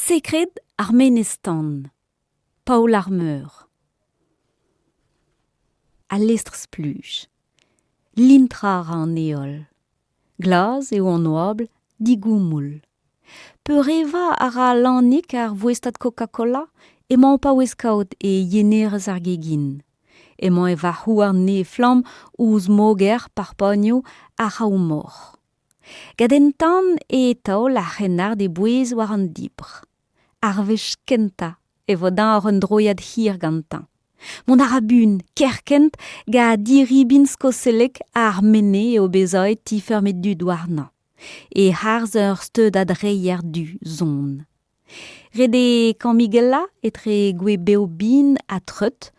Secret Armenistan, Paul Armeur. À l'estrs pluge, l'intrar en éole, glas et en noble, digumul. Peureva ara l'annick ar voestat Coca-Cola, emañ pa weskaot e yenerez ar gegin. Emañ eva c'houar ne flam ouz moger par pogno ar c'haoumor. Gadentan e taol ar c'henard e bouez war an dibr. Ar vech kenta e vodan ar un droiad hir gantan. Mon arabun, kerkent, ga diribin skoselek ar mene e obezoet ti fermet du douarna. E harz ur steud adreier du zon. Rede kamigella etre gwe beobin a treut,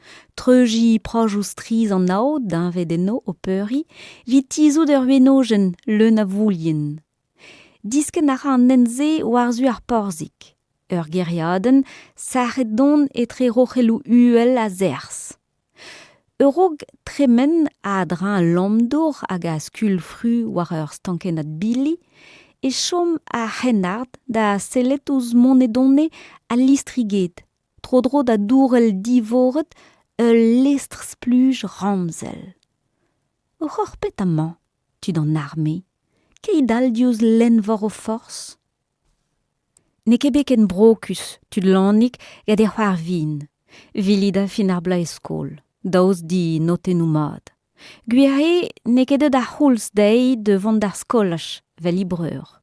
treuji projou striz an aod d'un vedeno o peuri, vitizout ur venojen leun a voulien. Disken ara an nenze war zu ar porzik. Ur geriaden, saret don etre rochelou uel a zers. Eurog tremen a dra lomdour hag a skulfru war ur stankenat bili, e chom a c'henard da sellet ouz monedonne a listriget, tro-dro da dourel divoret l'estrs pluj ramzel. Ur pet amañ, tud an arme, keidal diouz lenvor o force? Ne kebek en brokus, tud lannik gade c'hoar vin, vilida fin ar bla eskol, daouz di notenou mad. Gwirhe ne kedet ar c'houlz dei devant d'ar skolach, vel ibreur.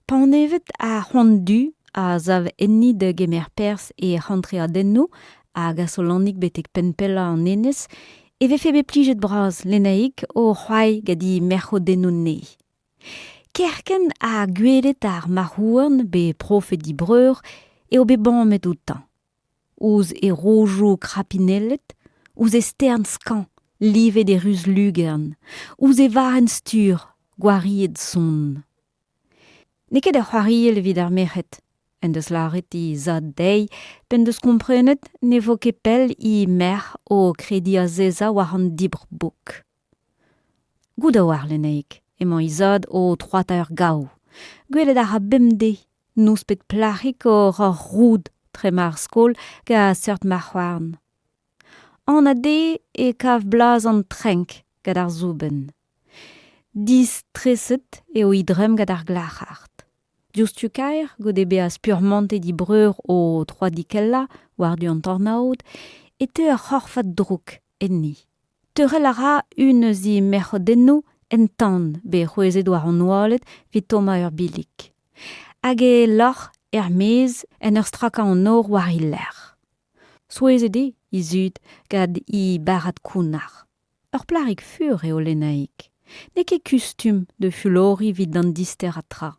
Panevet a c'hoant a zav enni de gemer pers e c'hantre a dennou hag a solannik betek penpella an enez, e vefe be plijet braz lenaik o c'hoai gadi merc'ho dennou ne. Kerken a gwelet ar marhouarn be profet dibreur e o be banmet outan. Ouz e rojou krapinellet, ouz e stern skan, livet e ruz lugern, ouz e varen stur, gwariet son. Neket ur c'hoariel vid ar merc'het, en deus laret i zad dei, pen deus komprenet ne vo ket pell i mer o kredi a zeza war an dibr book. Gouda war lenaik, emañ i zad o troata ur gao. Gwelet ar a bemde, nous pet plachik o ur roud tre mar skol ga seurt mar c'hoarn. An a de e kav blaz an trenk gad ar zouben. Dis treset e o idrem gad ar glachart. Diouztu kaer, gode be a spurmante di breur o troa dikella, war du an tornaout, e te ur c'horfat drouk enni. Teurel ara un zi merc'hodennou en tan be c'houezet war an oalet vid toma ur bilik. Hag e lorc'h mez en ur straka an nor war i ler. Souezet e, i zud, gad i barat kounar. Ur plarik fur eo lenaik. Ne ket kustum de fulori vid an dister atra.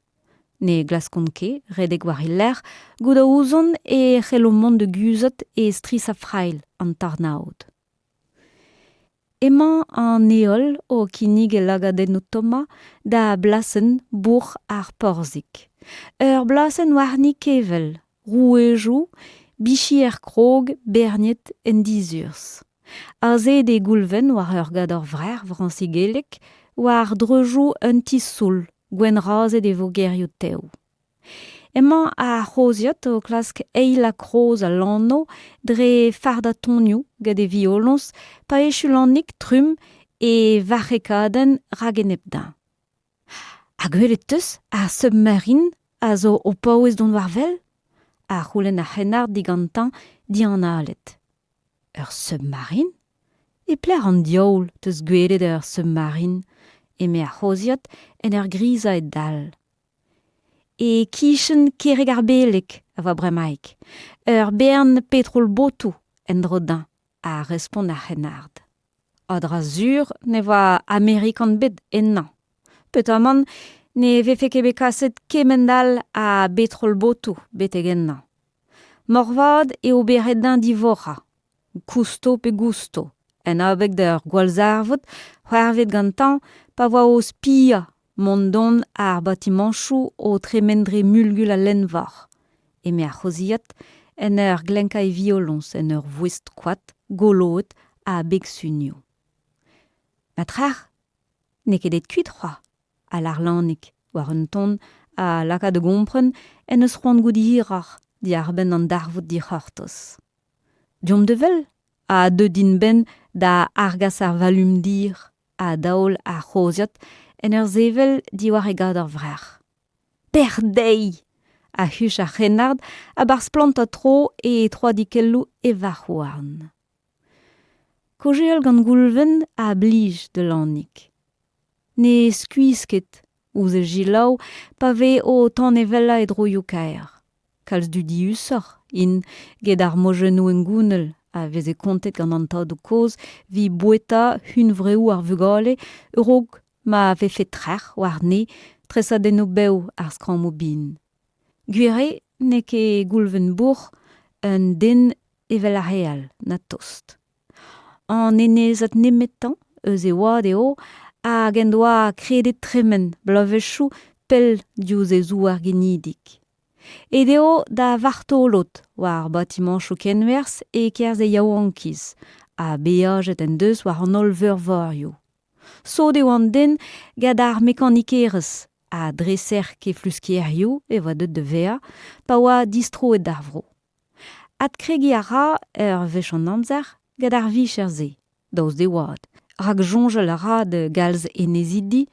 Ne glaskonke, redek war i ler, gouda ouzon e c'hellomont de guzot e stris a frail an tarnaout. Emañ an eol o kinig e lagadennoù toma da blasen bourg ar porzik. Ur blasen warni kevel, rouejou, bichi er krog, berniet en dizurs. Aze de goulven war ur gador vrer vrancigelek, war drejou un tisoul, gwen razet e vo gerioù teo. Emañ a c'hoziot o klask eil a kroz a lanno dre farda tonioù gade violons pa echu lannik trum e varrekaden ragen ebda. A gwelet teus a submarin a zo o paouez don warvel? A c'houlenn a c'henard digantan di an alet. Ur submarin? E pler an dioul teus gwelet ur submarin, eme a c'hoziot en ur griza e dal. E kichen kereg ar belek, a va bremaik. Ur bern petrol botou en drodin, a respond ar c'henard. Adra zur ne va Amerikan bet ennan. Petaman ne vefe ket bekaset kemendal a petrol botou beteg ennan. Morvad e oberedin divora, kusto pe gusto, en abek d'ur gwalzarvot, c'hoarvet gantan pa voa o spia mondon ar batimanchou o tremendre mulgul a lenvar. Eme a c'hoziat en ur glenka e violons en ur voest kwad goloet a beg sunio. Matrar, ne ket et kuit c'hoa, a lar lannik war un ton a laka de gompren en eus c'hoant goudi hirar di ar ben an darvoud di c'hortos. Diom de vel, a de din ben da argas ar valum dir, a daol a c'hoziat, en ur zevel di war e gad ar vrer. Perdei! A huch ar c'henard a bar splanta tro e troa dikello e varhouarn. Kojeol gant goulven a blij de lannik. Ne skuisket, ouz e gilaou, pa ve o tan evella e droioù kaer. Kalz du di usor, in ged ar mojenou en gounel, a vez e kontet gant an tad o koz, vi boueta hun vreou ar vugale, eurog ma ve fet trer war ne, tresa den o beu ar skram o bin. Gwire, ne ke goulven bourg, un den evel ar real, na tost. An enezat nemetan, eus e oad eo, a gen doa kredet tremen, blavechou, pel diouz e zou ar genidik. E deo da vartolot war batiman chokenvers e kerz e yaouankiz, a beajet en deus war an olveur vario. So deo an den gad ar mekanikerez, a dreser ke fluskerioù e vadet de vea, pa oa distro et darvro. At kregi a ra vech an amzer gad ar vich er ze, daouz de oad. Rak jonjel a ra de galz enezidi,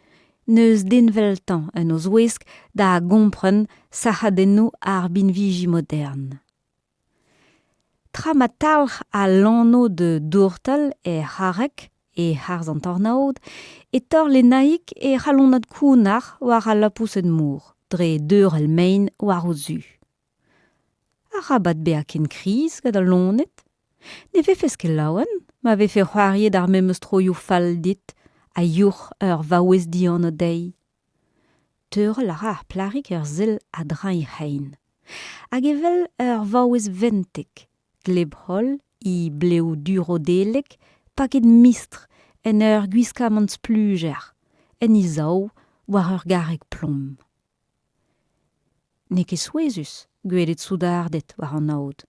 neus den veltan en oz ouesk da gompren sahadenno ar binviji modern. Tra ma talc'h a lanno de dourtal e harek e harz an tornaod, e tor le naik e c'halonad kounar war a lapous en mour, dre deur el mein war o zu. A rabat beak ken kriz gad a lonet, ne vefes ket laouen, ma vefe c'hoariet ar memeus troioù fall dit, a your ur vaouez di an o dei. Teurel a ra ar plarik ur zel a dra i hein. Hag evel ur vaouez ventek, gleb hol i bleo dur o delek, paket mistr en ur gwiska mant spluger, en i zao war ur garek plom. Ne ket souezus gwelet soudardet war an aod.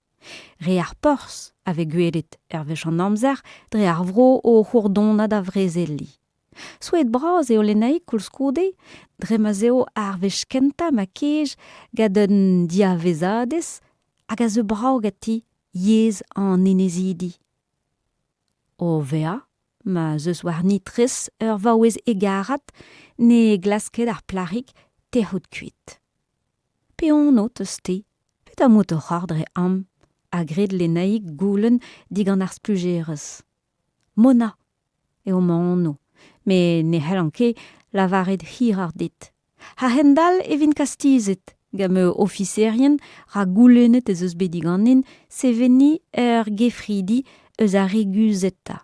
Re ar pors ave gwelet vech an amzer dre ar vro o c'hourdonad a vrezelli. Souet braz eo lenaik koul skoude, dre ma zeo ar vech kenta ma kej gad un dia vezadez hag a ze brao gati yez an enezidi. O vea, ma zeus war nitres ur vaouez egarat ne glasket ar plarik terhout kuit. Pe on o teus te, pet a mout ur c'har dre am, a gred lenaik goulen digant ar splugerez. Mona, eo ma anno, me ne c'hellanke lavaret hir ar dit. Ha hendal evin kastizet, gam officerien ra goulenet ez eus bediganin se veni gefridi eus a reguzeta.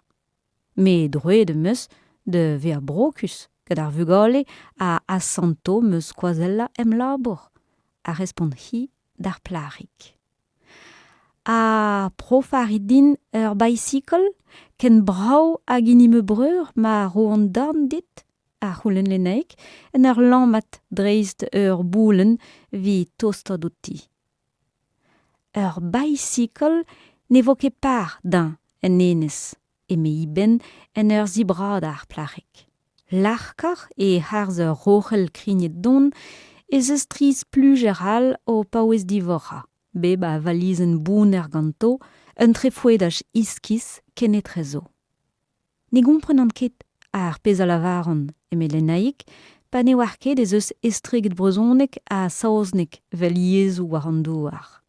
Me droet meus de vea brokus, gad ar vugale a asanto meus kwazella em labour, a respond hi d'ar plarik. A profaridin ur bicycle, ken brau hag inime breur ma roan dan dit, a c'houlen lenaik, en ur lammat dreist ur boulen vi tostad outi. Ur bicycle ne vo ket par dan en enez, e me iben en ur zibrad ar plarik. L'arkar e harz ur rochel krignet don ez eus triz plugeral o paouez divora. Beb a valizen boun ganto, un trefouedaj iskis ken etrezo. Ne gompren an ket ar pez a lavaran eme lenaik, pa ne war ket ez eus estreget brezonek a saoznek vel yezou war an douar.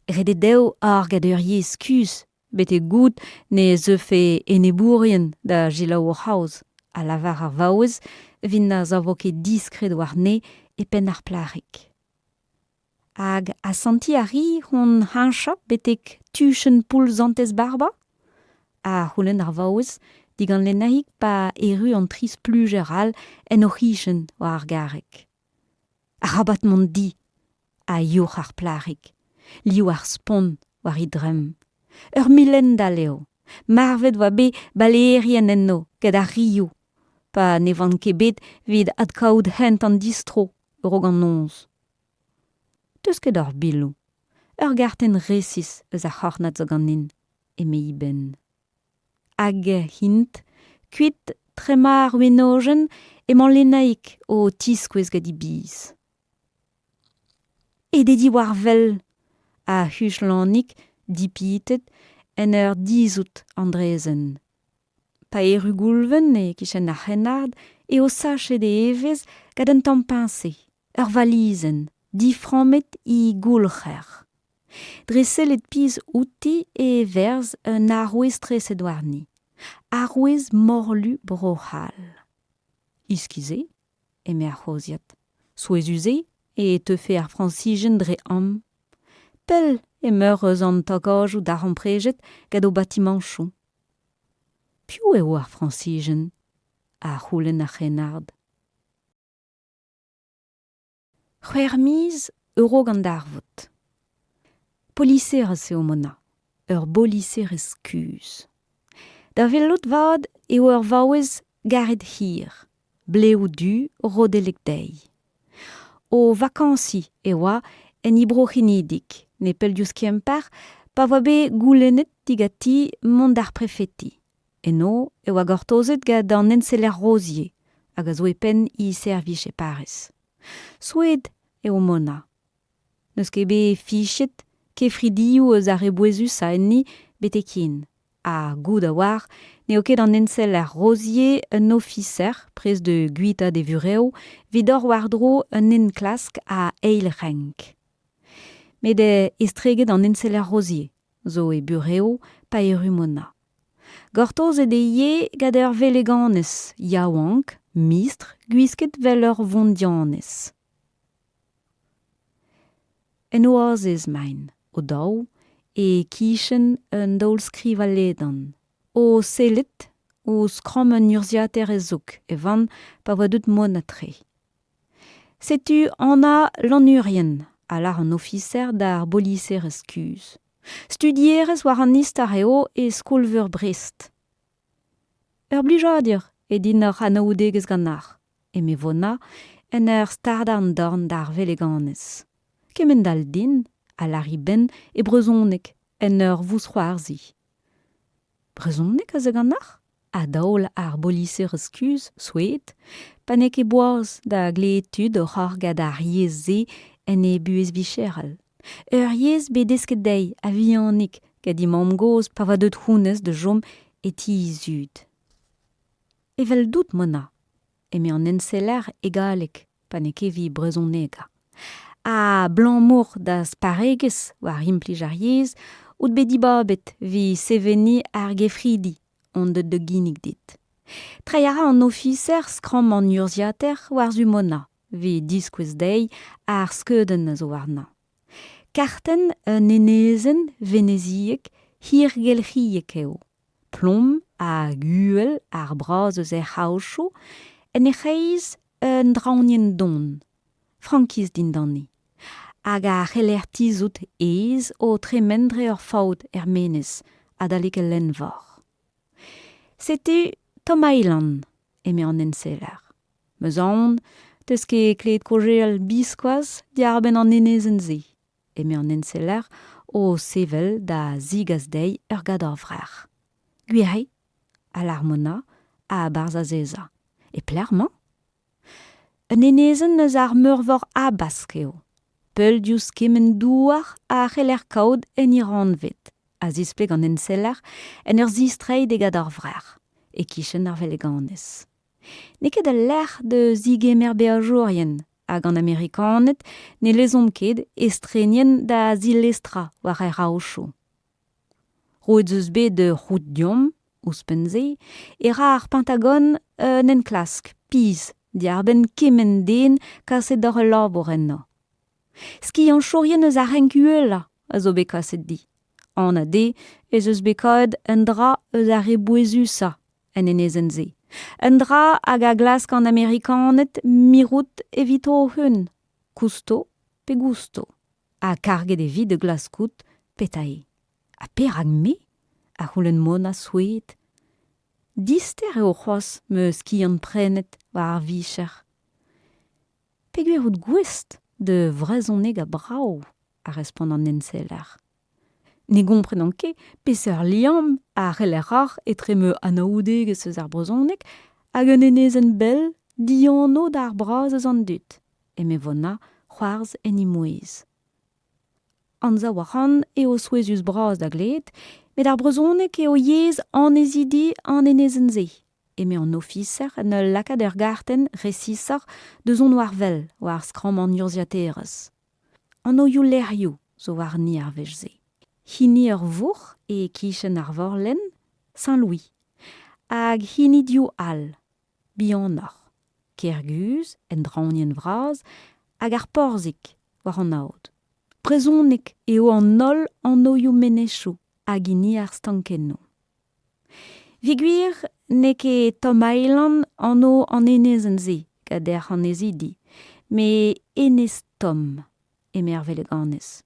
Redet deo ar gad ur yezkus, bete gout ne zeufe enebourien da jilaou ur haoz, a lavar ar vaouez vin na zavoket diskret war ne e pen ar plarik. Hag a santi a ri hon hancha betek tuchen poul zantez barba? A c'houlen ar vaouez digant lenaik pa eru an tris plugeral en o c'hichen war garek. A rabat mont di, a yoch ar plarik, liou ar spon war i drem. Ur milenda leo, marvet va be balerien enno, ged ar riou, pa ne van ket bet vid ad kaout hent an distro, eurog an nonz. Deus ket ur bilou, ur garten resis eus a c'hornad zo ganin, e me iben. Hag hint, kuit tremar wenojen emañ lenaik o tiskouez gadi biz. E dedi warvel a huchlanik dipitet en dizout Andresen. Pa gulven e kichen ar renard e o sachet de evez gad un tamm pinse, valizen, diframet I goulcher. Dreselet piz outi e verz un arouez treset warni. Arouez morlu brohal. Iskize, eme ar c'hoziat. Souezuze, e tefe ar francijen dre am. Pel e meur eus an togoj ou dar an prejet gad o batiman chou. Piou eo ar francijen, a c'houlen ar renard. C'hwer miz euro gant arvot. Poliserez eo mona, ur boliserez kuz. Da velot vad eo ur vaouez garet hir, bleu du rodeleg dei. O vakansi eoa en ibrochinedig, ne pel dius kemper, pa va be goulenet digati mont ar prefeti. Eno eo a gortozet gad an enseler rosier, hag a zo e pen I serviche parez. Soued eo mona. Neus ket be fichet, ke fridiou eus ar rebouezus a enni betekin. A goud a war, neo ket an enseler rosier un officer prez de guita de vureo, vidor wardro un enklask a eil renk. Met estreget an enseler rosier, zo e bureo pa eru mona. Gortoz e de ie gad ur veleganez, yaouank, mistr, guisket vel ur vondianez. En oazez mein, o daou, e kichen un daoul skriva ledan. O selet, o skram un urziater e zouk, evan pa vadut monatre. Setu anna l'anurien, alar an officer d'ar boliser eskuz. Studierez war an istareo e skolveur Brest. Ur blijadir e din ur anaoudegez ganar, e me vona en ur stardan dorn d'ar veleganez. Kemendal din, a lari ben e brezonnek en ur vousroarzi. Brezonnek a zeganar? A daoul ar boliser eskuz, souet, panek e boaz da gleetud ur ar gad ar yeze en e buez bicheral. Ur yez be desket dei a viannik gad imam goz pa va deut hounez de jom et izud. Evel dout mona, eme an enseler egalek panek e vi brezonnega. A blanc-mour da spareges war implij ar yez, out be dibabet vi seveni ar gefridi, on de ginnig dit. Treiara an officer skram an urziater war zu mona, vi diskwez dei ar skeudenn zo warna. Karten un enezen veneziek hir gelchiek eo. Plom a guel ar braz eus er hauscho, en e c'heiz un draounien don. Frankiz din dani. Hag a c'helertizout ez o tremendre ur faout menez, adalik el lenvor. Setu Tom Island, eme an enseler. Meus an, teus ket kleet kojel biskoaz diarben an enezen ze. Eme an enseler o sevel da zigaz dei ur gad ar vrer. Gwirei, a l'armona a barzazeza. E plerman? Un enezen neus ar meurvor abask eo. Peul dius kemen douar a c'heller kaout en iran vet. A zispleg an enseler en ur zistrei de gad ar vrer. E kichen ar veleganez. Neket a l'er de zigemer beajourien, hag an amerikanet ne lezom ket estrenien da zilestra war e raocho. Roet zeus bet de rout diom, ouspenze, era ar Pentagon un enklask, piz, diarben kemen den kaset d'ar labor enno. Ski an chourien eus ar renkuela, a zo bet kaset di. An a de, ez eus bekaet un dra eus ar rebouezusa, en enezen ze. Un dra hag a glask an amerikanet mirout evito hun. Kusto pe gusto. A karget e vid de glaskout petae. A perag me? A c'houlen mona souet. Dister eo c'hoaz meus ki an prenet war ar vicher. Peguerout gwest de vrezonneg a brao, a respond an enseler. Ne gompren an ket peseur liam a c'heller ar etreme anaoudegez eus ar brezonnek hag un enezen bel dianno d'ar braz eus an dut. E me vona c'hoarz en imouez. an zawaran eo souezus bras da gled, met ar brezonek eo yez an ezidi an enezenze. Et me an officer ne lakad ur garten resisar de zon warvel war skram an urziaterez. An o lerioù zo war ni ar vejze. Hini ur vour e kichen ar vorlen Saint-Louis. Hag hini diou al, bihanor. Kerguz, en draonien vraz, hag ar porzik war an aod. Prezonek eo an nol an o menechou hag ini ar stankenno. Viguir ne ket Tom Island an o an enezenze gader an ezidi, me enez Tom emervel ganez.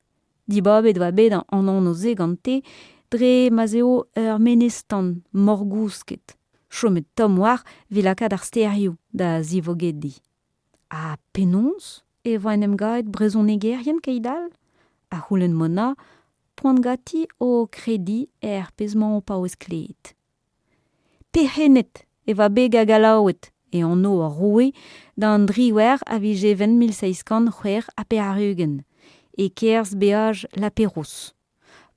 Dibab doa bet an oze gante dre mazeo ur menestan morgousket. Chomet Tom war vilakad ar sterioù da zivogedi. A penons e voen em gaet brezonegerien keidal? A c'houlen mona, poant gati o kredi pezman o paouez kleet. Pehenet e va be gagalaouet e an o a roue d'an driwer a vijeven 1600 a pearugen e kerz beaj la Pérouse.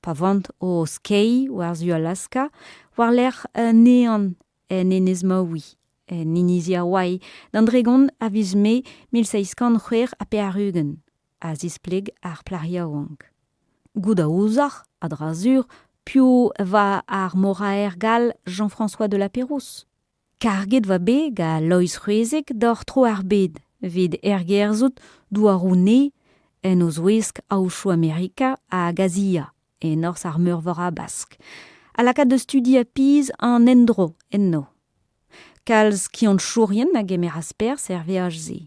Pavant o skei war zu Alaska war l'er nean en enez maoui, en inizia wai, d'an dregon a vizme 1600 a pearugen, a zispleg ar plaria oank. Gouda ouzar, a drazur, piou va ar moraer gal Jean-François de la Pérouse. Karget va be ga lois ruezek d'or tro ar bed, vid ergerzout dou a roune en oz ouesk aouchou Amerika a Gazia, en ors ar meurvora bask. A lakad de studi a piz an endro enno. Kalz kiant chourien hag emer asper serveaj ze.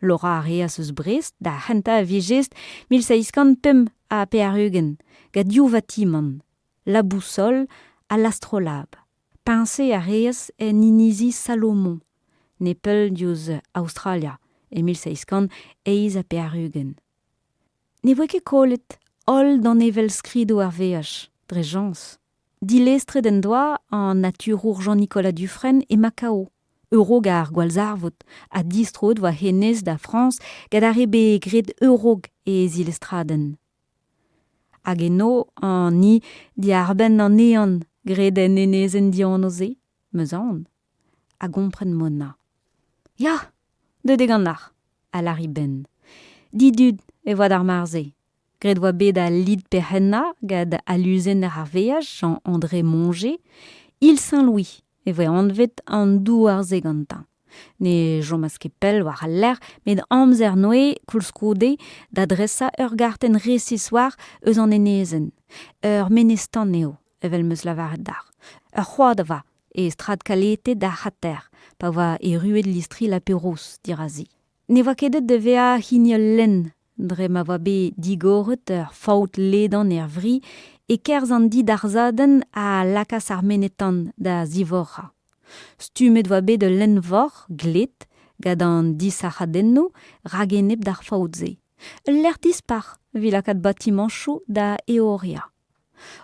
Lora a reas eus Brest da henta a vigest 1600 a pearugen, ga diou vatiman, la boussole a l'astrolabe. Pince a reas en inizi Salomon, nepel diouz Australia, e 1600 eiz a pearugen. Ne voe ket kolet ol d'an evel skrido ar veaj, drejans. Dilestre den doa an naturour Jean-Nicolas Dufresne e Macao. Eurog ar gwalzarvot, a distrod va henez da France gad ar ebe gred eurog e zilestraden. Hag eno an ni di arben an nean gred en enezen dianoze, meus an, a gompren mona. Ya, de degannar, a lari ben. Didud e voad ar marze. Gred voa bet a lid perhenna gad aluzen ar veaj Jean-André Monger, il Saint-Louis, e voe anvet an dou ar zegantan. Ne jomas ket pel war al ler, met amzer noe koulskoude da dressa ur garten resis war eus an enezen, ur menestan neo, evel meus lavaret dar. Ur c'hoad va, e strad kalete da hater, pa va e ruet listri la Pérouse, dirazi. Ne voa kedet de vea hiniol len, dre ma voa be digoret ur faout ledan vri, e kerz an di darzaden a lakas ar menetan da zivorra. Stumet voa bet de len vor, glet, gad an disachadenno, ragenep d'ar faoutze. L'er dispar, vilakad batimanchou da eoria.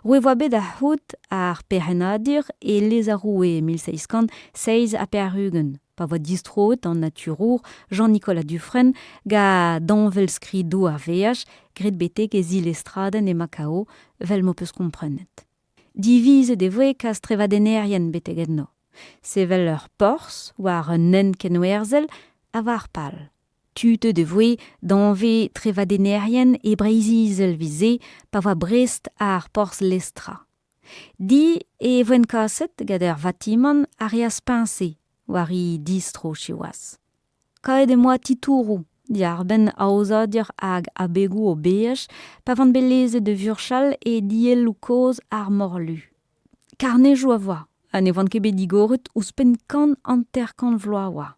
Roe voa bet a hout ar perhenadur e lez a roue 1616 a pearugen, pa voa distroet an naturour Jean-Nicolas Dufresne ga danvel skrido ar veaj gret betek e zilestraden e Macao vel mo peus komprenet. Divize de voe kas trevadenerien betek enno. Sevel ur pors war un nen kenwerzel a var pal. Tute de voe danve trevadenerien e breizizel vize pa voa Brest ar pors lestra. Di e voen kaset gad ur vatiman a reas pince war i distro chiwas. Kaet e moa titourou, di ar ben aozadir hag abegou o beaj pa vant beleze de vurchal e diel ou koz ar morlu. Karnejou a voa, a ne vant ket digoret ouspen kan anterkan vloa oa.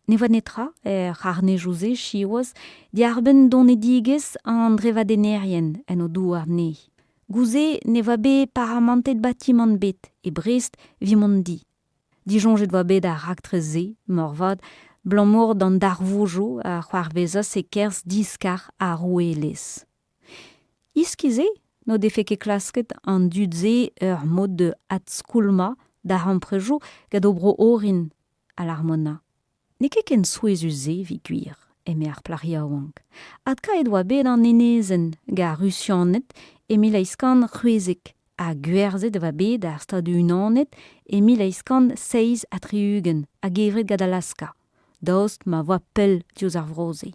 Ne voa netra, arnejouze chiwas, di ar ben don e digez an drevadenerien en o dou ar ne. Gouze ne voa be paramantet batiman bet e Brest vimondi. Dijonjet voa bet a raktreze, morvad, blammour d'an darvoujo a c'hoarvezas e kerz diskar a rouelez. Iskize, no defe ket klasket an dudze ur mod de atskoulma da ramprejo gad o bro orin a l'armona. Ne ket ken souezuze viguir, emer plariaouank. Adka e doa bet an enezen ga rusianet emil eiskan c'houezik, a gwerzet va bet ar stadu unanet emil eiskan 6 atriugen a gevret gad Alaska. Daost ma voa pell diouz ar vroze.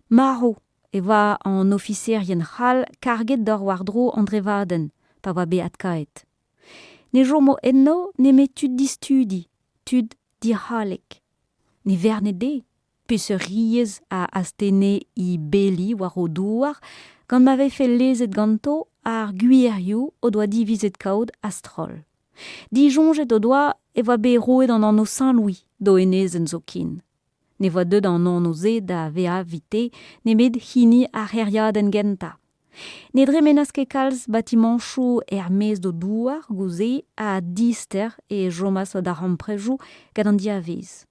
Maro e va an officierien c'hall karget d'or wardro andrevaden, pa va bet adkaet. Ne jo mo enno ne met tud distudi, tud dirhalek. Ne verne de, pe se riez a astene I beli war o douar, gant ma ve fe lezet ganto ar gwirioù o doa divizet kaout astrol. Di jonget o doa e va be roet an anno Saint-Louis do enezen zo kin. Ne voa deud an anno ze da vea vite ne met hini ar heriaden genta. Ne dremenas ket kalz batimanchou mez do douar gouze a dister e jomas o da ramprejou gant an diavez.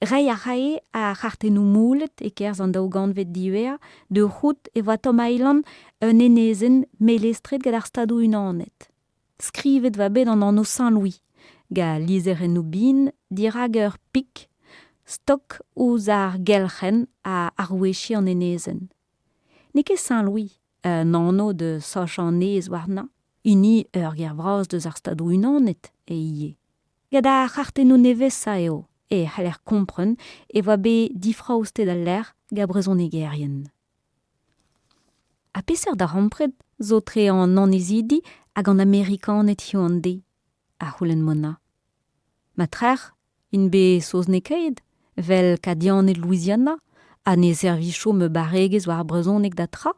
Rei a rae a c'hartenou moulet e kerz an daougant diwer de rout e voa Tom Island un enezen melestret gant ar stadou unanet. Skrivet va bet an anno Saint-Louis, ga lizerennou bin, dirag ur pik, stok ouz ar gelchen a arwechi an enezen. Ne ket Saint-Louis, un anno de soch an nez warna, uni ur ger vraz deus ar stadou unanet e ie. Gad a c'hartenou nevesa eo, e c'haller kompren e voa bet difraoustet al ler ga brezon egerien. A peseurt da rampred zo tre an anezidi hag an Amerikanet hiande, a c'houlenn mona. Ma trer, in be soz nekaet, vel kadianet Louisiana, a ne servicho me baregez war brezonek da tra.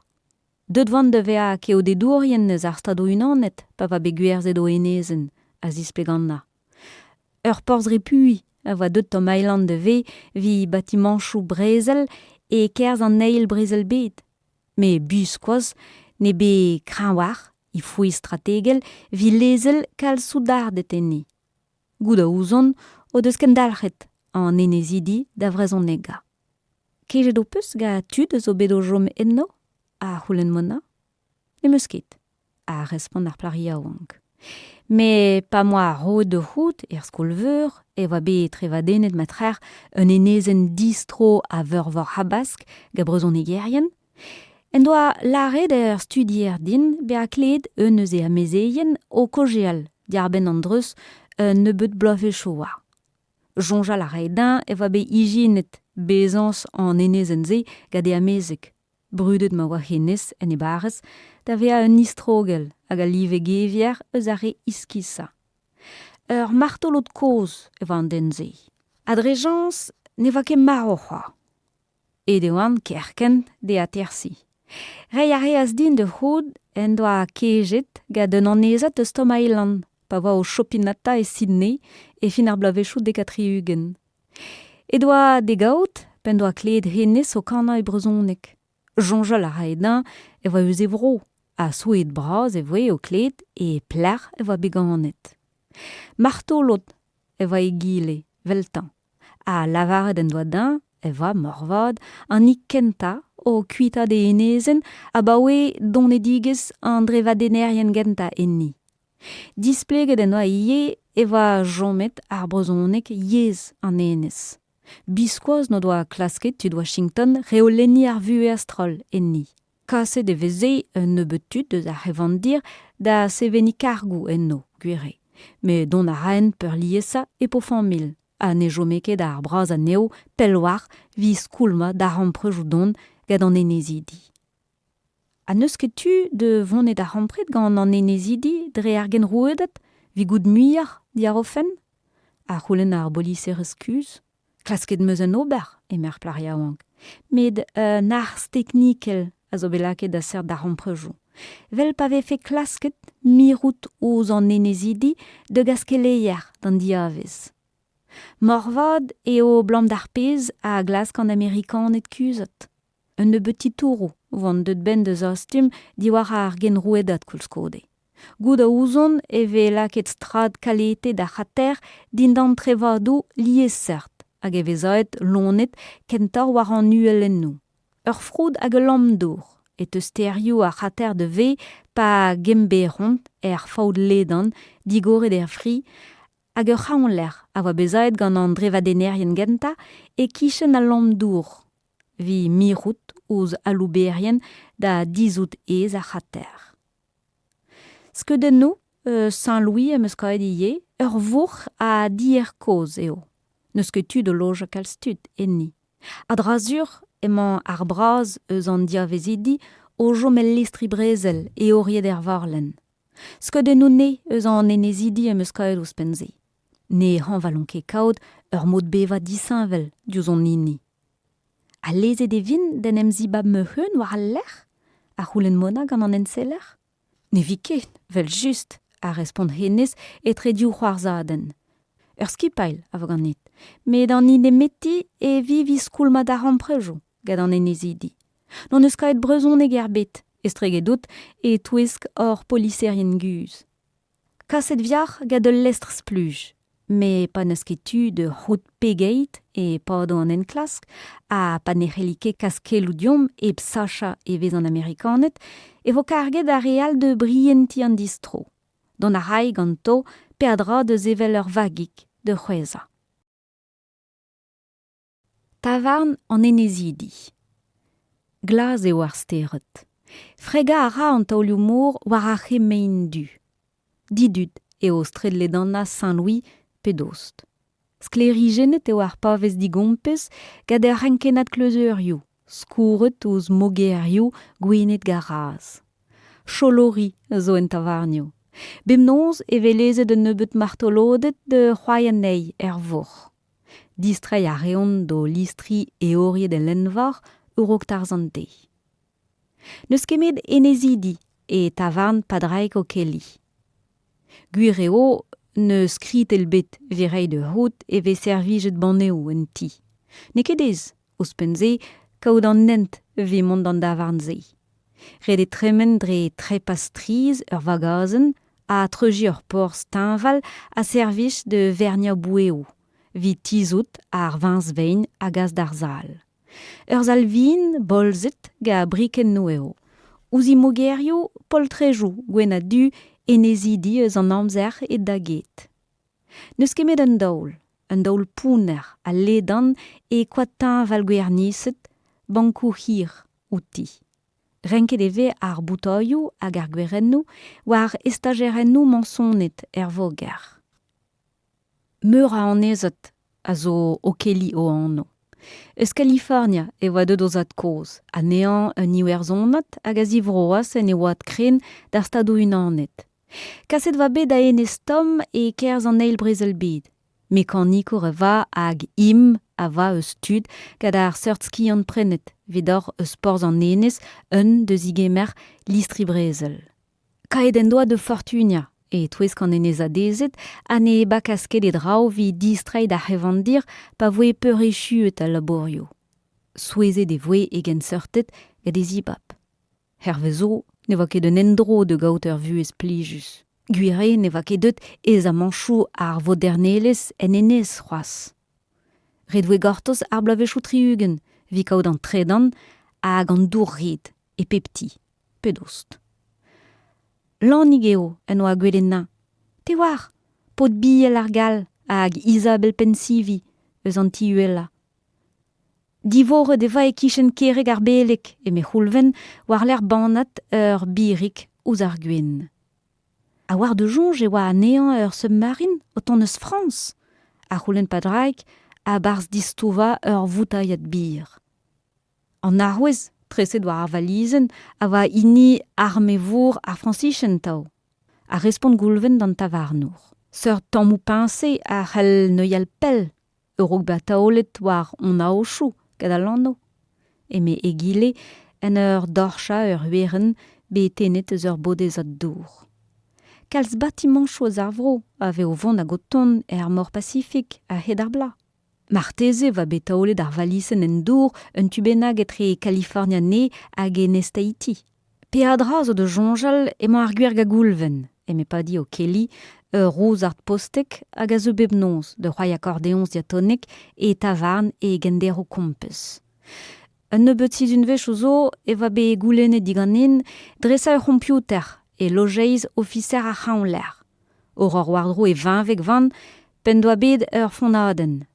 Deud vant de vea keo de dourien neus ar stado unanet, pa va beguerzet o enezen, a zispeganna. Ur porz repui, a voa deud Tom Island de ve, vi batimanchou brezel e kerz an eil brezel bet. Me bus koaz, ne be kran war, I foui strategel, vi lezel kal soudardet enni. Gouda ouzon, o deus ken dalc'het an enezidi da vrezon ega. Kejet o peus ga tud zo bet o jom enno, a c'houlenn mona? Ne meus ket, a respond ar plariaouank. Me pa moa roet de c'hout er skolveur, e voa bet trevadennet ma trer un enezen distro a veur vor habask ga brezon egerien, en doa lare d'er studier din be a kled un eus e amezeien o kojeal diarben an dreus un nebeut bloavecho war. Jonjal a raedin e voa be ijinet bezans an enezen ze gade amezek. Brudet ma oa hennes en e barez da vea un istrogel hag a live gevier eus are iskisa. Ur martolot koz e va an den ze. Adrejans ne va ket maro c'hoa. E de oan kerken de a tersi. Rei a reas din de c'houd en doa kejet gad un anezat eus Tom Island, pa voa o chopinata e Sydney e fin ar blavechou de katriugen. E doa degaout pen doa kled hennes o kana e brezonek. Jonjal a raedin e voa eus evro, a souet braz e voe o kled e pler e voa beganet. Martolot e voa e gile, veltan. A lavaret en doa din e voa morvad an ikenta o kuita de enezen a baoe don edigez an drevadenerien genta enni. Displeget en oa ie e voa jomet ar brezonek yez an enez. Biskoaz no doa klasket tud Washington reolenni ar vue astrol enni. Kaset e veze un nebetud deus ar revandir da seveni kargou enno, gwere. Me don a raen peur liesa e po famil. A ne jo meket ar braz a neo pel war vi skoulma da ramprejou don gad an enezidi. A neus ket tu de vonet ar rampret gant an enezidi dre ar gen rouedet vi gout muiar di ar ofen? A c'houlenn ar boliser eskuz? Klasket meus un ober, emer plariaouank. Med un ars teknikel a zo belaket da sert da ramprejou. Vel pa ve fe klasket mirout ouz an enezidi de gaskeleier d'an diavez. Morvad eo blam d'ar pez a glask an Amerikan et kuzet. Un nebeut touro, vant deud ben deus ostum diwar ar gen rouedat koulskode. Gouda ouzon e ve laket strad kalete da c'hater din d'an trevadou liez sert, hag e vezaet lonet kentor war an uel ennou. Ur froud hag lam dour, et eus sterioù a c'hater de ve pa gemberont faoud ledan digoret fri hag ur c'haon ler a voa bezaet gant an drevadenerien genta e kichen a lam dour. vi mirout ouz alouberien da dizout ez a chater. Skeudenno, Saint-Louis eus kaet ie, vourch a dier koz eo. Neus ket tu de loja kalstud, enni. A drazur, emañ ar braz eus an diavezidi, o jomel listri brezel e oriet varlen. Skeudenno ne eus an enezidi eus kaet ouz penze. Ne hanvalon ket kaout mod beva disinvel, diouz on nini. A leze de vin den em zibab me heun war al lec'h? A c'houlenn mona gant an enseller? Ne vi ket, vel just, a respond hennez etredioù c'hoarzadenn. Ur skipail, a vo ganit, met an ine meti e vi skoulma da ramprejo, gant an enezidi. Non eus kaet brezon e gerbet, estregedout e touesk or poliserien guz. Kaset viar gant ul lestr spluj, me pa neus ket tu de c'hout pegeit e pado an enklask, a pa ne c'helike kaskelou diom e psacha e vez an amerikanet, e vo karget a real de brienti an distro. Don a rai ganto perdra de zevel ur vagik de c'hweza. Tavarn an enezidi. Glaz eo ar steret. Frega a ra an taolioù mor war ar c'hemein du. Didud eo stredledanna Saint-Louis pedost. Sklerigenet eo ar pavez digompez gant ur renkenat kleuzeurioù, skouret ouz mogerioù gwenet garaz. Cholori zo en tavarnio. Bemnoz e velezet un nebeut martolodet de c'hoajanei vor. Distrei a reont do listri e oriet de lenvar eurok tarzante. Neus kemet enezidi e tavarn padraik o keli. Gwir eo neus krit el bet virei de rout e ve servijet baneo en ti. Ne kedez, ouz penze, kaout an nent ve mont an davarn ze. Red e tremen dre trepastriz ur vagazen a treuji ur porz tinval a servich de vernia boueo, vi tizout ar vinsvein a gaz d'ar zal. Ur zal vin bolzet ga briken noeo. Ouzi mogerio poltrejou gwen a du enezidi eus an amzer e daget. Neus kemet un daoul pouner a ledan e koatin val gwerniset bankou hir outi. Renket eve ar boutoioù hag ar gwerennou war estagerennou mansonet voger. Meur a anezet a zo o keli o anno. Eus California e oa deud ozat koz, a nean un iwerzonat hag a zivroas en e oad kren d'ar stadoù unanet. Kaset va bet a enez tom e kerz an eil brezel bed. Mekaniko re va hag a va eus tud gant ar seurt ski an prenet, vedor eus porz an enez un de zigemer listri brezel. Kaet en doa de fortunia, e touesk an enez a dezet, an e bakasket e drao vi distrei da c'hevandir pa voe peur echuet a laborio. Souezet e voe egen seurtet gant e zibab. Hervezo, ne va ket un endro de gaout ur vuez plijus. Gwire ne va ket deut ez a manchou ar vodernelez en enez c'hoaz. Red voe gortoz ar blavechou triugen, vi kaout an tredan hag an dour red e pepti, pedost. Lannig eo en oa gwelenna. Te war, pot biel ar gal hag Isabel pensivi eus an tiuela. Divore de va e kichen kereg ar belek e me c'houlven war l'er banat ur birik ouz ar gwen. A war de jonj e oa anean ur submarin o ton eus France. A c'houlenn padraik a barz distouva ur voutaiat bir. An arwez treset war ar valizen a va ini armevour ar francichen tao. A respond goulven d'an tavarnour. Seurt tammou pinse a c'hell neuial pell. Eurok ba taolet war on a ochou gant a lanno. Eme egile en ur dorcha ur hueren be tenet eus ur bodezat dour. Kalz batiman chouz ar vro a veo vont a goton mor Pacifik a hed ar bla. Marteze va bet taolet ar valisen en dour un tubenag etre California ne hag en Tahiti. Pe a dra zo de jonjal emañ ar gwerg a goulven, eme pa di o keli, roz art postek hag a zo bebnoz de c'hoai akordeons diatonek e tavarn e gender o kompez. Un nebeut sizun vech o zo e va be goulennet diganin dresa ur computer e lojeiz officer a c'haonler. Or ur wardro e 20 pen doa bet ur fonaden.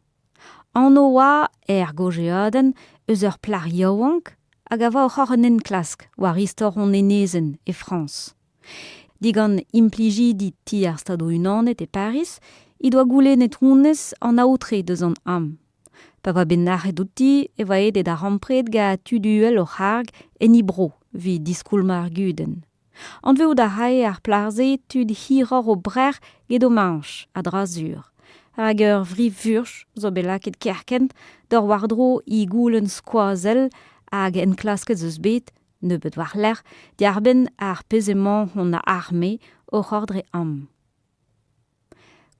An oa gojeaden eus ur plar yaouank hag a va oc'hoc'h un enklask war istor on enezen e France. Digant implijidit ti ar Stadoù Unanet e Paris, I doa goulennet rounez an aotre deus an am. Pa va ben narret outi e va edet ar rampred ga tuduel o c'harg en I bro vi diskoulma ar guden. An veo da hae ar plarze tud hiror o brer get o manch a drazur. Hag ur vri furch zo belaket kerkent d'or wardro I goulen skoazel hag en klasket zeus bet, nebeut war l'er, diarben ar pezement hon a arme o c'hordre am.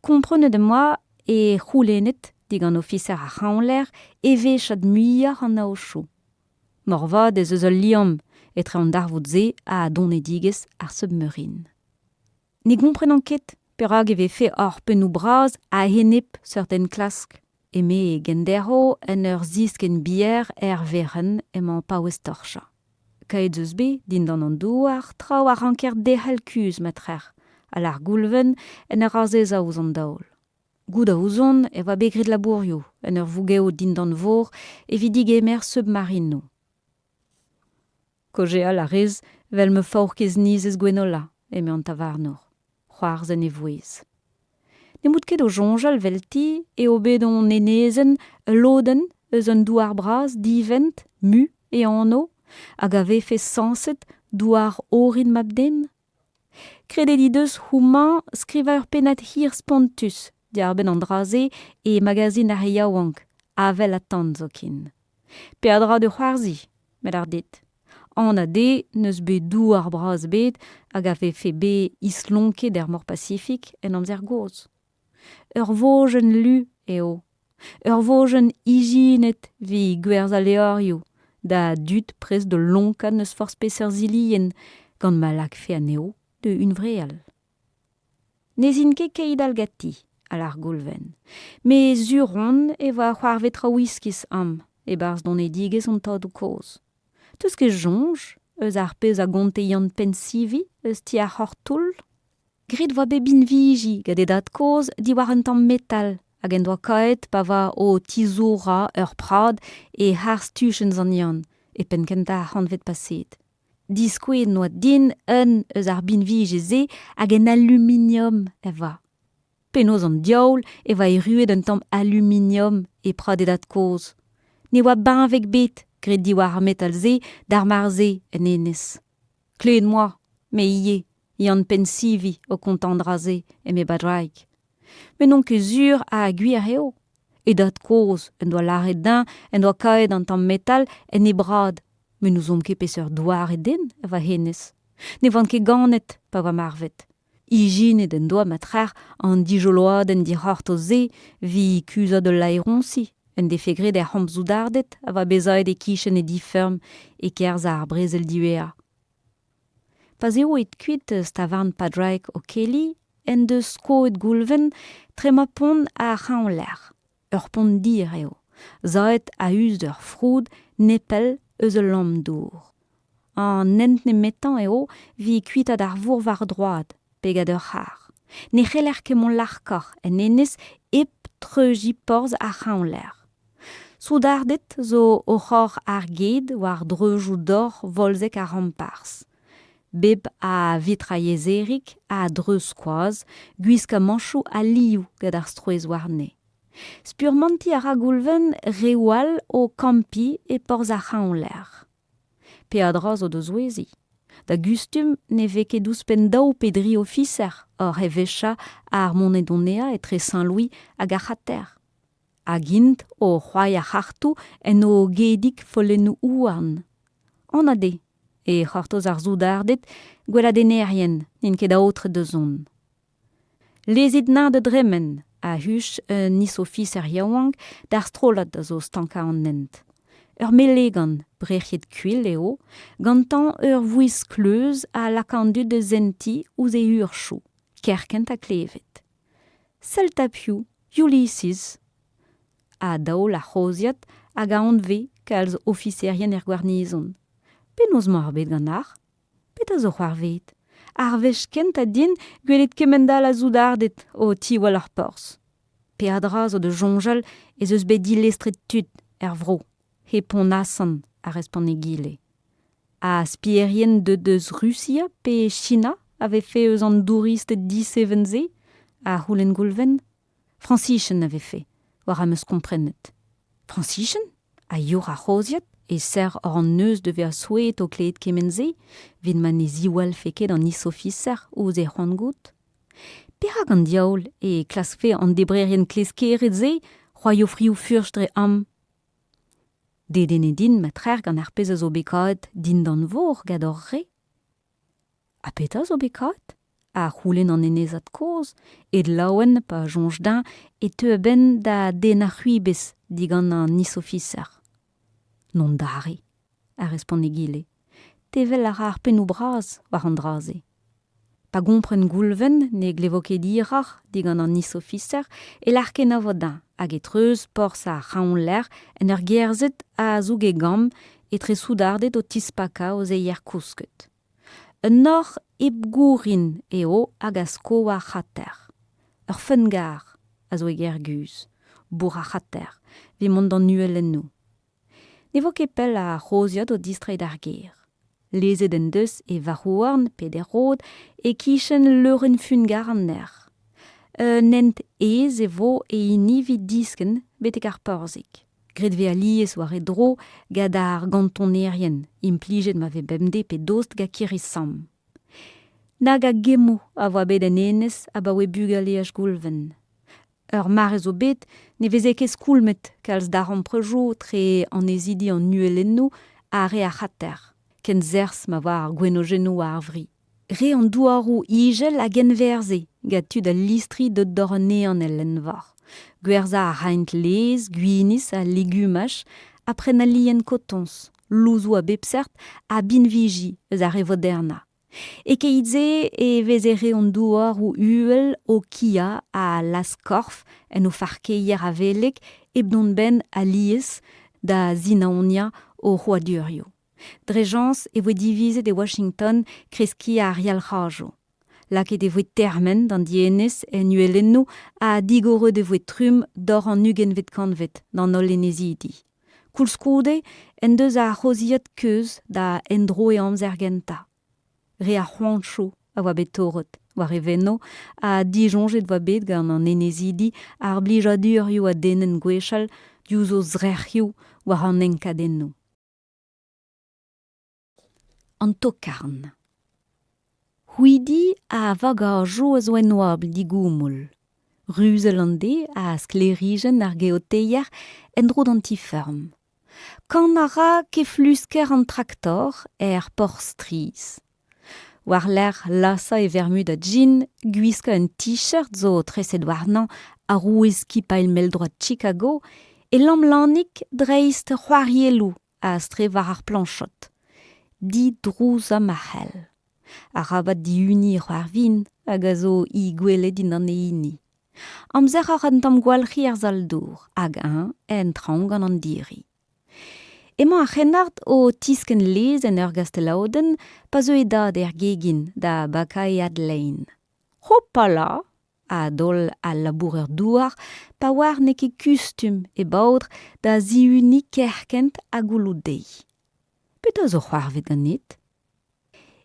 Komprene de moi e c'houlennet digant officer a c'haonler e vechad muiar an ao chou. Morvad ez eus ul liam etre an darvoud ze a donne digez ar submarine. Ne komprenan ket perak e ve fe or penou braz a hennep seurt klask. Eme gendero en ur zisk en bier veren emañ paouez torcha. Kaet eus be din dan an douar traoù ar anker dehel kuz matrer. Al ar goulven en ur azez a ouz an daol. Goud a ouzon e va begrit labourioù en ur vougeo dindan vor evidig emer submarino. Kojea a rez vel me faourkez niz ez gwenola eme an tavarnor. C'hoarz en e vouez. Ne mout ket o jonjal vel ti e o bedon enezen loden eus un douar braz divent, mu e anno hag a vefe sanset douar orin mabden. Kredet deus houmañ skriva ur penat hir spontus diarben an draze e magazin ar yaouank avel a tan zo kin. Pe a dra de c'hoarzi, met ar dit. An a de neus be douar braz bet hag a vefe be islonket der mor Pacifik en amzer goz. Ur vojen lu eo. Ur vojen ijinet vi gwerzh a leorioù da dut prez de lonka neus forz peseur zilien gant ma lak fe aneo de un vreal. Nezin ket keidal gati al ar goulven, me zuron e va c'hoarvet traouiskis am e barz don e digez an tad o koz. Teus ket jonj eus ar pez a gonteian pensivi eus ti ar c'hortoul? Grit va be bin viji gade dat koz di war un tamm metal hag en doa kaet pa va o tizoura ur prad e harstuchenz an yan e penkenta c'hanvet paset. Diskouet noa din un eus ar bin viji ze hag en aluminium e va. Penoz an diaoul e va e ruet un tamm aluminium e pradet koz. Ne oa banvek bet grit di war ar metal ze d'ar marze en enez. Kleed moi, me ie. Ian pensivi o kontandraze e me badraik. Men non ket zur a gwir eo. E dat koz en doa laret din en doa kaet an tamm metal en e brad. Men nous omp ket peseur douar e den e va hennez. Ne vant ket ganet pa va marvet. Ijinet en doa matrer an dijoload en dic'horto ze vi kuzad ul laeronsi en defegret er hampzoudardet a va bezaet e kichen e difeurm e kerz ar brezel diwea. Pas eo et kuit stavarn padraik o keli en deus skoet goulven trema pont a c'haonler. Ur pont dir eo. Zaet a us d'ur froud nepel eus ul lamp dour. An ent ne metan eo vi kuitad ar vour var droad pegad ur c'har. Ne c'heller ket mon larkar en enez ep treuji porz a c'haonler. Soudardet zo oc'hor ar ged war dreujou d'or volzek a rampars. Bep a vitraiezerik a dreuz skoaz, gwisk a manchou a liou gad ar stroez warne. Spurmanti a ragoulven rewal o kampi e porz a c'haonler. Pe a dra zo deus ouezi. Da gustum ne veke douspen daou pedri officer, or e vecha ar monedonea etre Saint-Louis hag ar c'hater. A gint o c'hoai a c'hartou en o gedik follenou ouarn. An a de. E c'hortoz ar zoudardet gweladenerien n'in ket aotre de zon. Lezit nar de dremen a huch nis officer yaouank d'ar strolad zo stanka an nent. Ur melegan brechet kuil eo, gantan ur vouiz kleuz a lakandu de zenti ouz e ur chou, kerkent a klevet. Sel tapiou, Ulysses, a daol a c'hoziat hag a onve kalz officerien gwarnizon. Penaos morbet gant ar? Pet a zo c'hoarvet? Ar vech kent a din gwelet kemendal a zoudardet o tiwal ar porz. Pe a dra zo de jonjal ez eus bet dilestret tud vro. he ponasan, a responde Gile. A spierien de deus Russia pe China avait fait eus an douriste 10-11 a Hulen Gulven. Francichen avait fait, war am eus komprenet. Francichen? A yor a rosiat, e ser or an neus de ver souet o kleet kemenze, vin man e ziwal feket an isofficer ouz e c'hoant gout. Perak an diaoul e klasfe an debrerien kleskeret ze, c'hoio friou furch dre am. Deden din matrer gant ar pezh zo bekaet din dan vor gad or re. A peta zo bekaet? A c'houlen an enezat koz, et laouen pa jonj dan et teu ben da den ar c'huibes digant an isofficer. Non dare, a responde Gile. Tevel ar ar penou braz war an draze. Pa gompren goulven ne glevoke dirar digant an isofficer e larken a vodan hag e treuz pors a raon l'air en ur gerzet a zoug e gam et tre soudardet o tispaka o zeier kousket. Un nor eb gourin eo hag a sko a chater. Ur fengar a zo e gerguz, bour a chater, vi mont an nuel en nou. Ne vo ket pel a rosiat o distrait ar ger. Lezet en deus e varouarn pe de rod e kichen leuren fungar an ner. Nent ez e vo e ini vid disken betek ar porzik. Gret ve a lies war e dro gad ar gantonerien, implijet ma ve bemde pe dost ga kiri sam. Nag a gemo a voa bet en enez a ba we bugal e goulven. Ur mare zo bet ne veze ket skoulmet kalz dar an prejo tre an ezidi an nuel en nou a re a chater. Ken zers ma war gwenogenou a arvri. Re an douarou igel a genverze, gatu da listri de dorne an ellen var. Gwerza a raint lez, guinis a legumach, apren a lien kotons, louzou a bepsert, a binviji eus a revoderna. E keidze e veze re an douarou uel o kia a las korf en o farkeier a velek ebdon ben a lies da zinaonia o roadurio. Drejans e voe divise de Washington kreski a rial rajo. Lak e de voe termen dan dienez en uelenno a digore de voe trum dor an ugen vet kanvet dan ol enezidi. Koulskoude en deus a rosiat keuz da endro e amzergenta. Re a c'hoantcho a voa bet torot, war e venno a dijonjet voa bet gant an enezidi ar blijadur a denen gwechal diouzh o zrerc'hioù war an enkadenno. An tokarn. Huidi a vag ar jo a zo enoabl di goumoul. Ruzelande a sklerigen ar geoteier en dro d'antiferm. Kan a ra ke flusker an traktor por stris. War l'air lasa e vermu da jean, guiska un t-shirt zo treset warnan a roueski pa il mel droit Chicago e lam lannik dreist c'hoarielou a stre war ar planchot. Di drouz a mahel. A rabat di uni c'hoar vin hag a zo I gwele din an eini. Amzer ar an tam gwalc'hi ar zaldour hag en traoù gant an diri. Emañ a c'hennard o tisken lez en ur gastelaoden pa zo edad gegin da baka e adlein. Hopala a dol a laboureur douar pa war ne ket kustum e baodr da ziuni kerkent a gouloudei. Petra zo c'hoarvet ganit?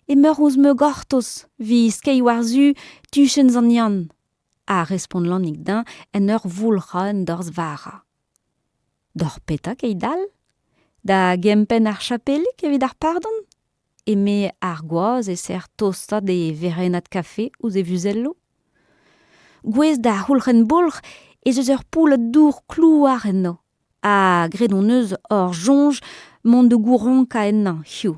E meur ouz me gortos, vi skei war zu tuchen zan yan. A respond lannik din en ur voulra en dorz vara. Dor petak e dal? Da gempen ar chapelik evit ar pardon? Eme ar gwaz e ser tosta de verenat kafe ouz e vuzello? Gwez da c'houlc'hen bolc'h ez eus ur poulet dour klouar enno. A gredon eus hor jonj mont de gouronka ennan, hiou.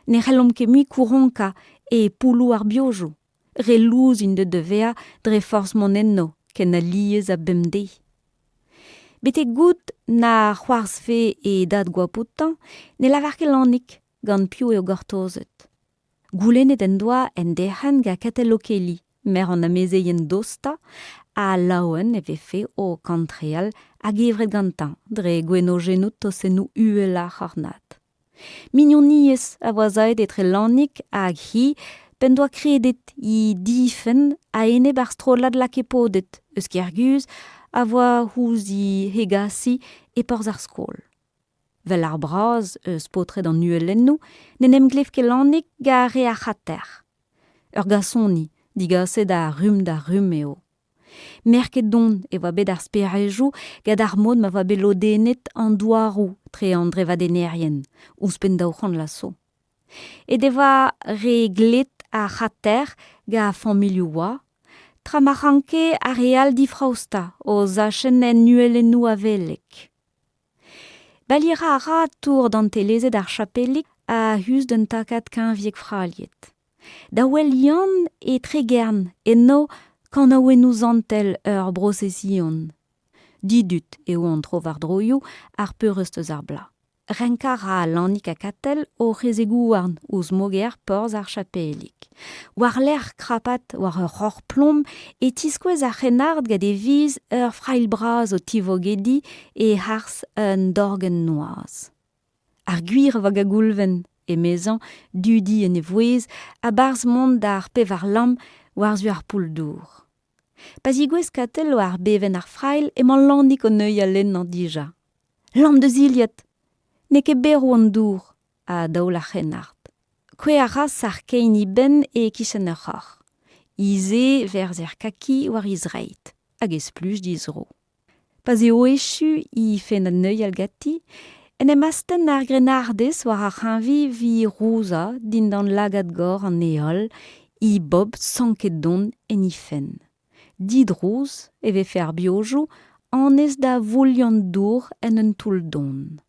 Ne c'hellom ket mui kouronka e poulou ar biojo. Re louz in de vea dre force mon enno, ken a liez a bemdei. Bete gout na c'hoarzfe e dad gwapoutan, ne lavar ket lannik gant piou eo gortozet. Goulennet en doa en dec'han ga katelokeli, mer an amezeien dosta, a laouen e vefe o kantreal a gevret gantan, dre gwenogenou tosenou uela c'hornat. Mignon niez a voazaet etre lannik hag hi, pen doa kredet I difen a ene bar strolad lak e podet, eus gerguz, a voa ouz I hegasi e porz ar skol. vel ar braz spotre d'an nuelennou, n'en glef ket lannik ga re a chater. Ur gasoni, digase da rum eo. Merket don e va bet ar sperejou gad ar mod ma va bet lodenet an douarou tre an drevadenerien, ouzpen daouchan lasso. E deva re glet a chater ga familioù oa, tra marranke a real difrausta o zachen en nuelennou a velek. Balira a ra tour d'an telezet ar chapelik a hus d'un takat kenviek fraliet. Da wel yann e tre gern no kan a ouenou zantel ur brosezion. Didut eo an trovar droioù ar peurest eus ar bla. Renkar a lannik a katel o rezegou warn ouz moger porz ar chapelik. War l'er krapat war ur ror plom e tiskouez ar renard gade viz ur frail braz o tivogedi e hars un dorgen noaz. Ar gwir vag a goulven e mezan dudi en e vouez a barz mont d'ar pevar lam war zu ar poul dour. Pazigouez katel o ar beven ar frail e man lannik o neuial lenn an dija. Lam de ziliet! Ne ket berou an dour, a daoul ar renard. Kwe a ras ar kein I ben e kichen ur c'har. Ize verz er kaki war izreit, hag ez plus dizro. Paz eo echu I fen an neuial gati, en em asten ar grenardez war ar c'hinvi vi rouza din d'an lagad gor an eol, I bob sanket don en I fen. Didrouz, e ve fer biojou, an ez da vouliant dour en un toul don.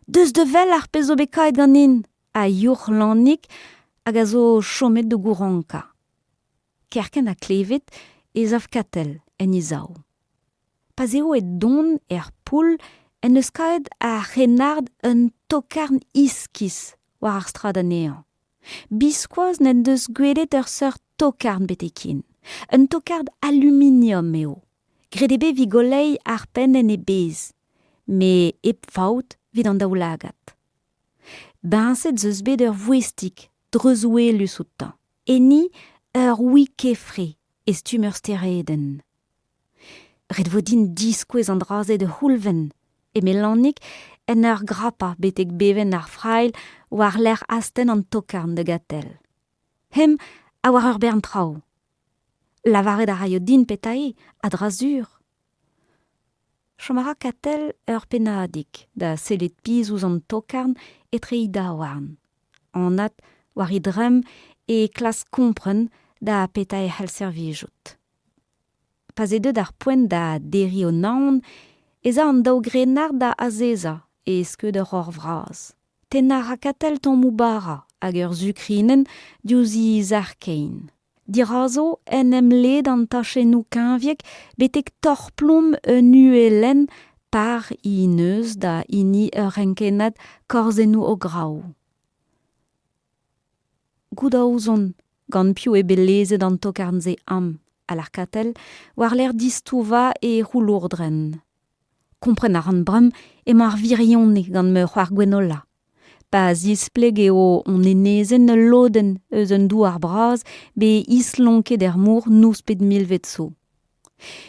Deus de vel ar pezo bekaet gant in, a your lannik hag a zo chomet de gouranka. Kerken a klevet ez av katel en izao. Paz eo et don poul en eus kaet a renard un tokarn iskis war ar strad anean. Biskoaz n'en deus gwelet ur seur tokarn betekin. Un tokard aluminium eo. Gredebe vigolei ar pen en e bez, me ep faout vid an daoulagat. Benset zeus bet ur vouestik, drezouelus o tan. Eni ur wike fre, estum ur stereden. Red vodin diskouez an drazet de houlven, e me lannik en ur grappa betek beven ar frail war l'er asten an tokarn de gatel. Hem a war ur bern trao. Lavaret a raio din petae, a drazur. Chomara katel ur penadik da selet piz ouz an tokarn etre I da warn. An at war I drem e klas kompren da petae hel servijout. Paz e deud ar poent da deri o naon, eza an daou grenard da azeza e skeude ur vraz. Tenar a katel tammou bara hag ur zukrinen diouz I zarkein. Dirazo en em led an tachenou kenviek betek torplom un uelen par I neus da ini ur renkenat korzenou o grau. Gouda ouzon, gant piou e belezet an tokarnze am, al ar katel, war l'er distouva e roulourdren. Kompren ar an brem e mar virionne gant me c'hoar gwenola. Paz ispleg eo on enezen loden eus un dou ar braz be islonket er mour nous pet milvet zo.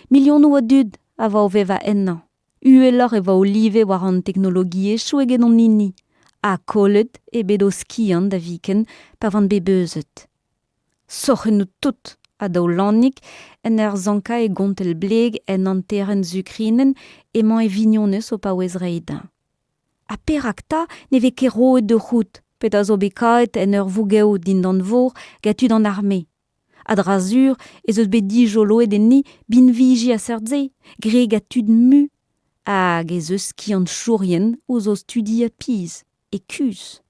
Milionou a dud a va o veva enna. Uelor e va o live war an teknologie chou eget on ini. A kollet e bet o skian da viken pa vant be beuzet. Sochen nou tout a daou lannik en ur zanka e gontel bleg en an terren zukrinen e man e vignonneus o pa ouez reiden. A perakta ne ve ket roet de c'hout, pet a zo bekaet en ur vougao din d'an vor gatud an arme. A drazur, ez eus bet dijoloet enni bin viji a serdze, gre gatud mu, hag ez eus ki an chourien o zo studi a piz, e kus.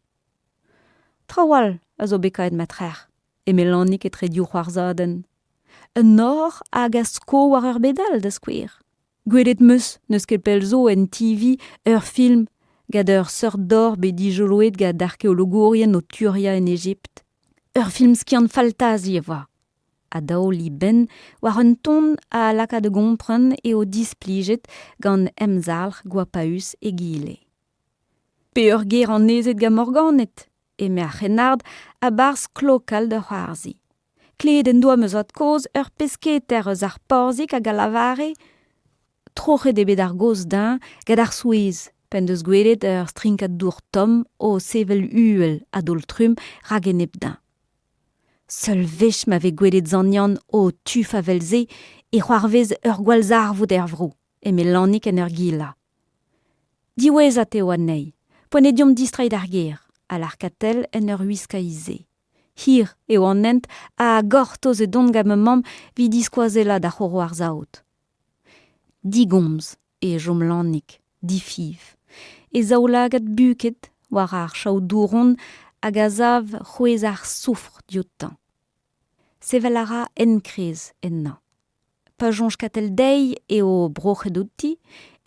Trawal a zo bekaet matrer, e me lannik etre diou c'hoarzaden. Un nor hag a sko war ur bedal da skouer. Gwelet meus neus ket pel zo en TV ur film gad ur seurt d'or be dijoloet gad arkeologourien o Turia en Egypt. Ur film skiant faltazi eva. A daoul I ben war un ton a laka de gompren e o displijet gant emzalr gwapaus e gile. Pe ur ger an nezet ga morganet, e me a renard a barz klokal de c'hoarzi. Kleet en doa meus at koz ur pesketer eus ar porzik hag a lavare, trochet ebet ar goz din gad ar souez pen deus gwelet strinkat dour tom o sevel uel a doltrum ragenep da. Seul vech m'ave gwelet zanian o tuf avelze e c'hoarvez gwalzar vout vrou, e me lannik en gila. Diwezat eo anei, poenediom distrait ar ger, a l'arkatel en huiskaize. Hir eo an ent a gortoz e don gamemam vi diskoazela da c'horo ar zaot. Digomz e jom lannik, difiv, e zaoulagat buket war ar chao douron hag a zav c'hwez ar soufr diotan. Sevel ara enkrez enna. Pa jonj katel dei eo brochet outi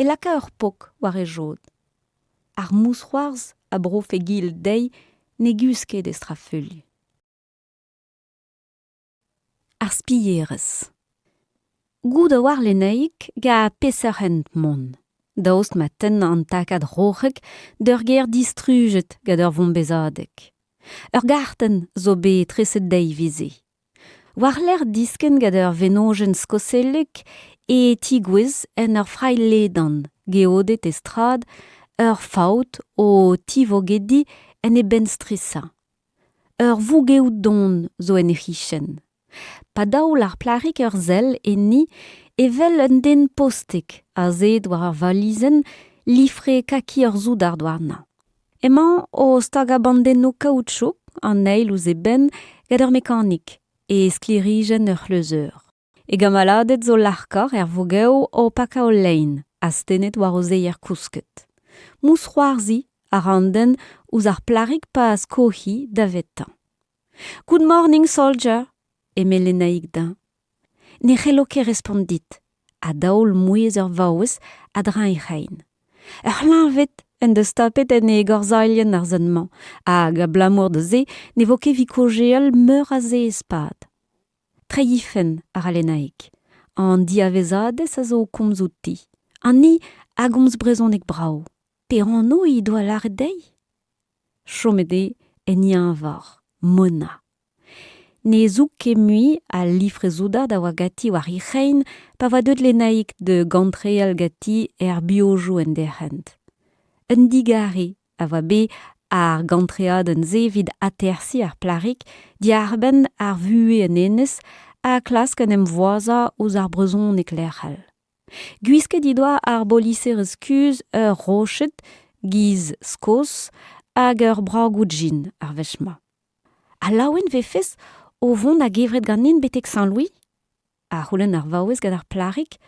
e laka ur pok war e jod. Ar mousroarz a brof e gil dei ne gusket e strafeul. Ar spierez. Goud a war lenaik ga peser hent mon. Daoust ma ten an takad roc'hek d'ur ger distrujet gad ur vont bezadek. Ur garten zo be treset dei vize. War l'er disken gad ur venojen skoselek e tigwez en ur frai ledan, geodet estrad, ur faut o tivogedi en e ben stressa. Ur vougeout don zo en e chichen. Pa daoul ar plarik ur zel enni evel un den postek a zed war ar valizen lifre kaki ur zoud ar douarna. Emañ o stag a bandenno kaoutchouc an eil ouz e ben gad ur mekanik e sklirijen ur c'hlezeur. E gamaladet zo larkar vogeo o paka o lein a stenet war o zeier kousket. Mous c'hoarzi a randen ouz ar plarik pa skohi da vetan. Good morning, soldier, eme lenaik da. Ne c'hello ket respondit, a daoul mouez ur vaouez a dra e c'hain. Ur lanvet en deus tapet en e gorzailien ar zenman, hag a blamour de ze ne vo ket vikojeal meur a ze espad. Treifen ar alenaik, an diavezadez a zo komzouti. An ni a gomz brezonek brao. Per anno i doa lare dei? Chomede en i an var, mona. Ne zouk ket mui a lifre zouda da oa gati war i c'hein pa va deud lenaik de gantreal gati biojo en derhent. Un digare a va be ar gantread en ze vid atersi ar plarik di arben ar vue en enez a klask en emvoaza ouz ar brezon eklerhal. Gwisket i doa ar boliser eskuz ur rochet giz skos hag ur bragoudjin ar vechma. A laouen vefes o vont a gevret ganin betek Saint-Louis? A c'houlenn ar vaouez gant ar plarik,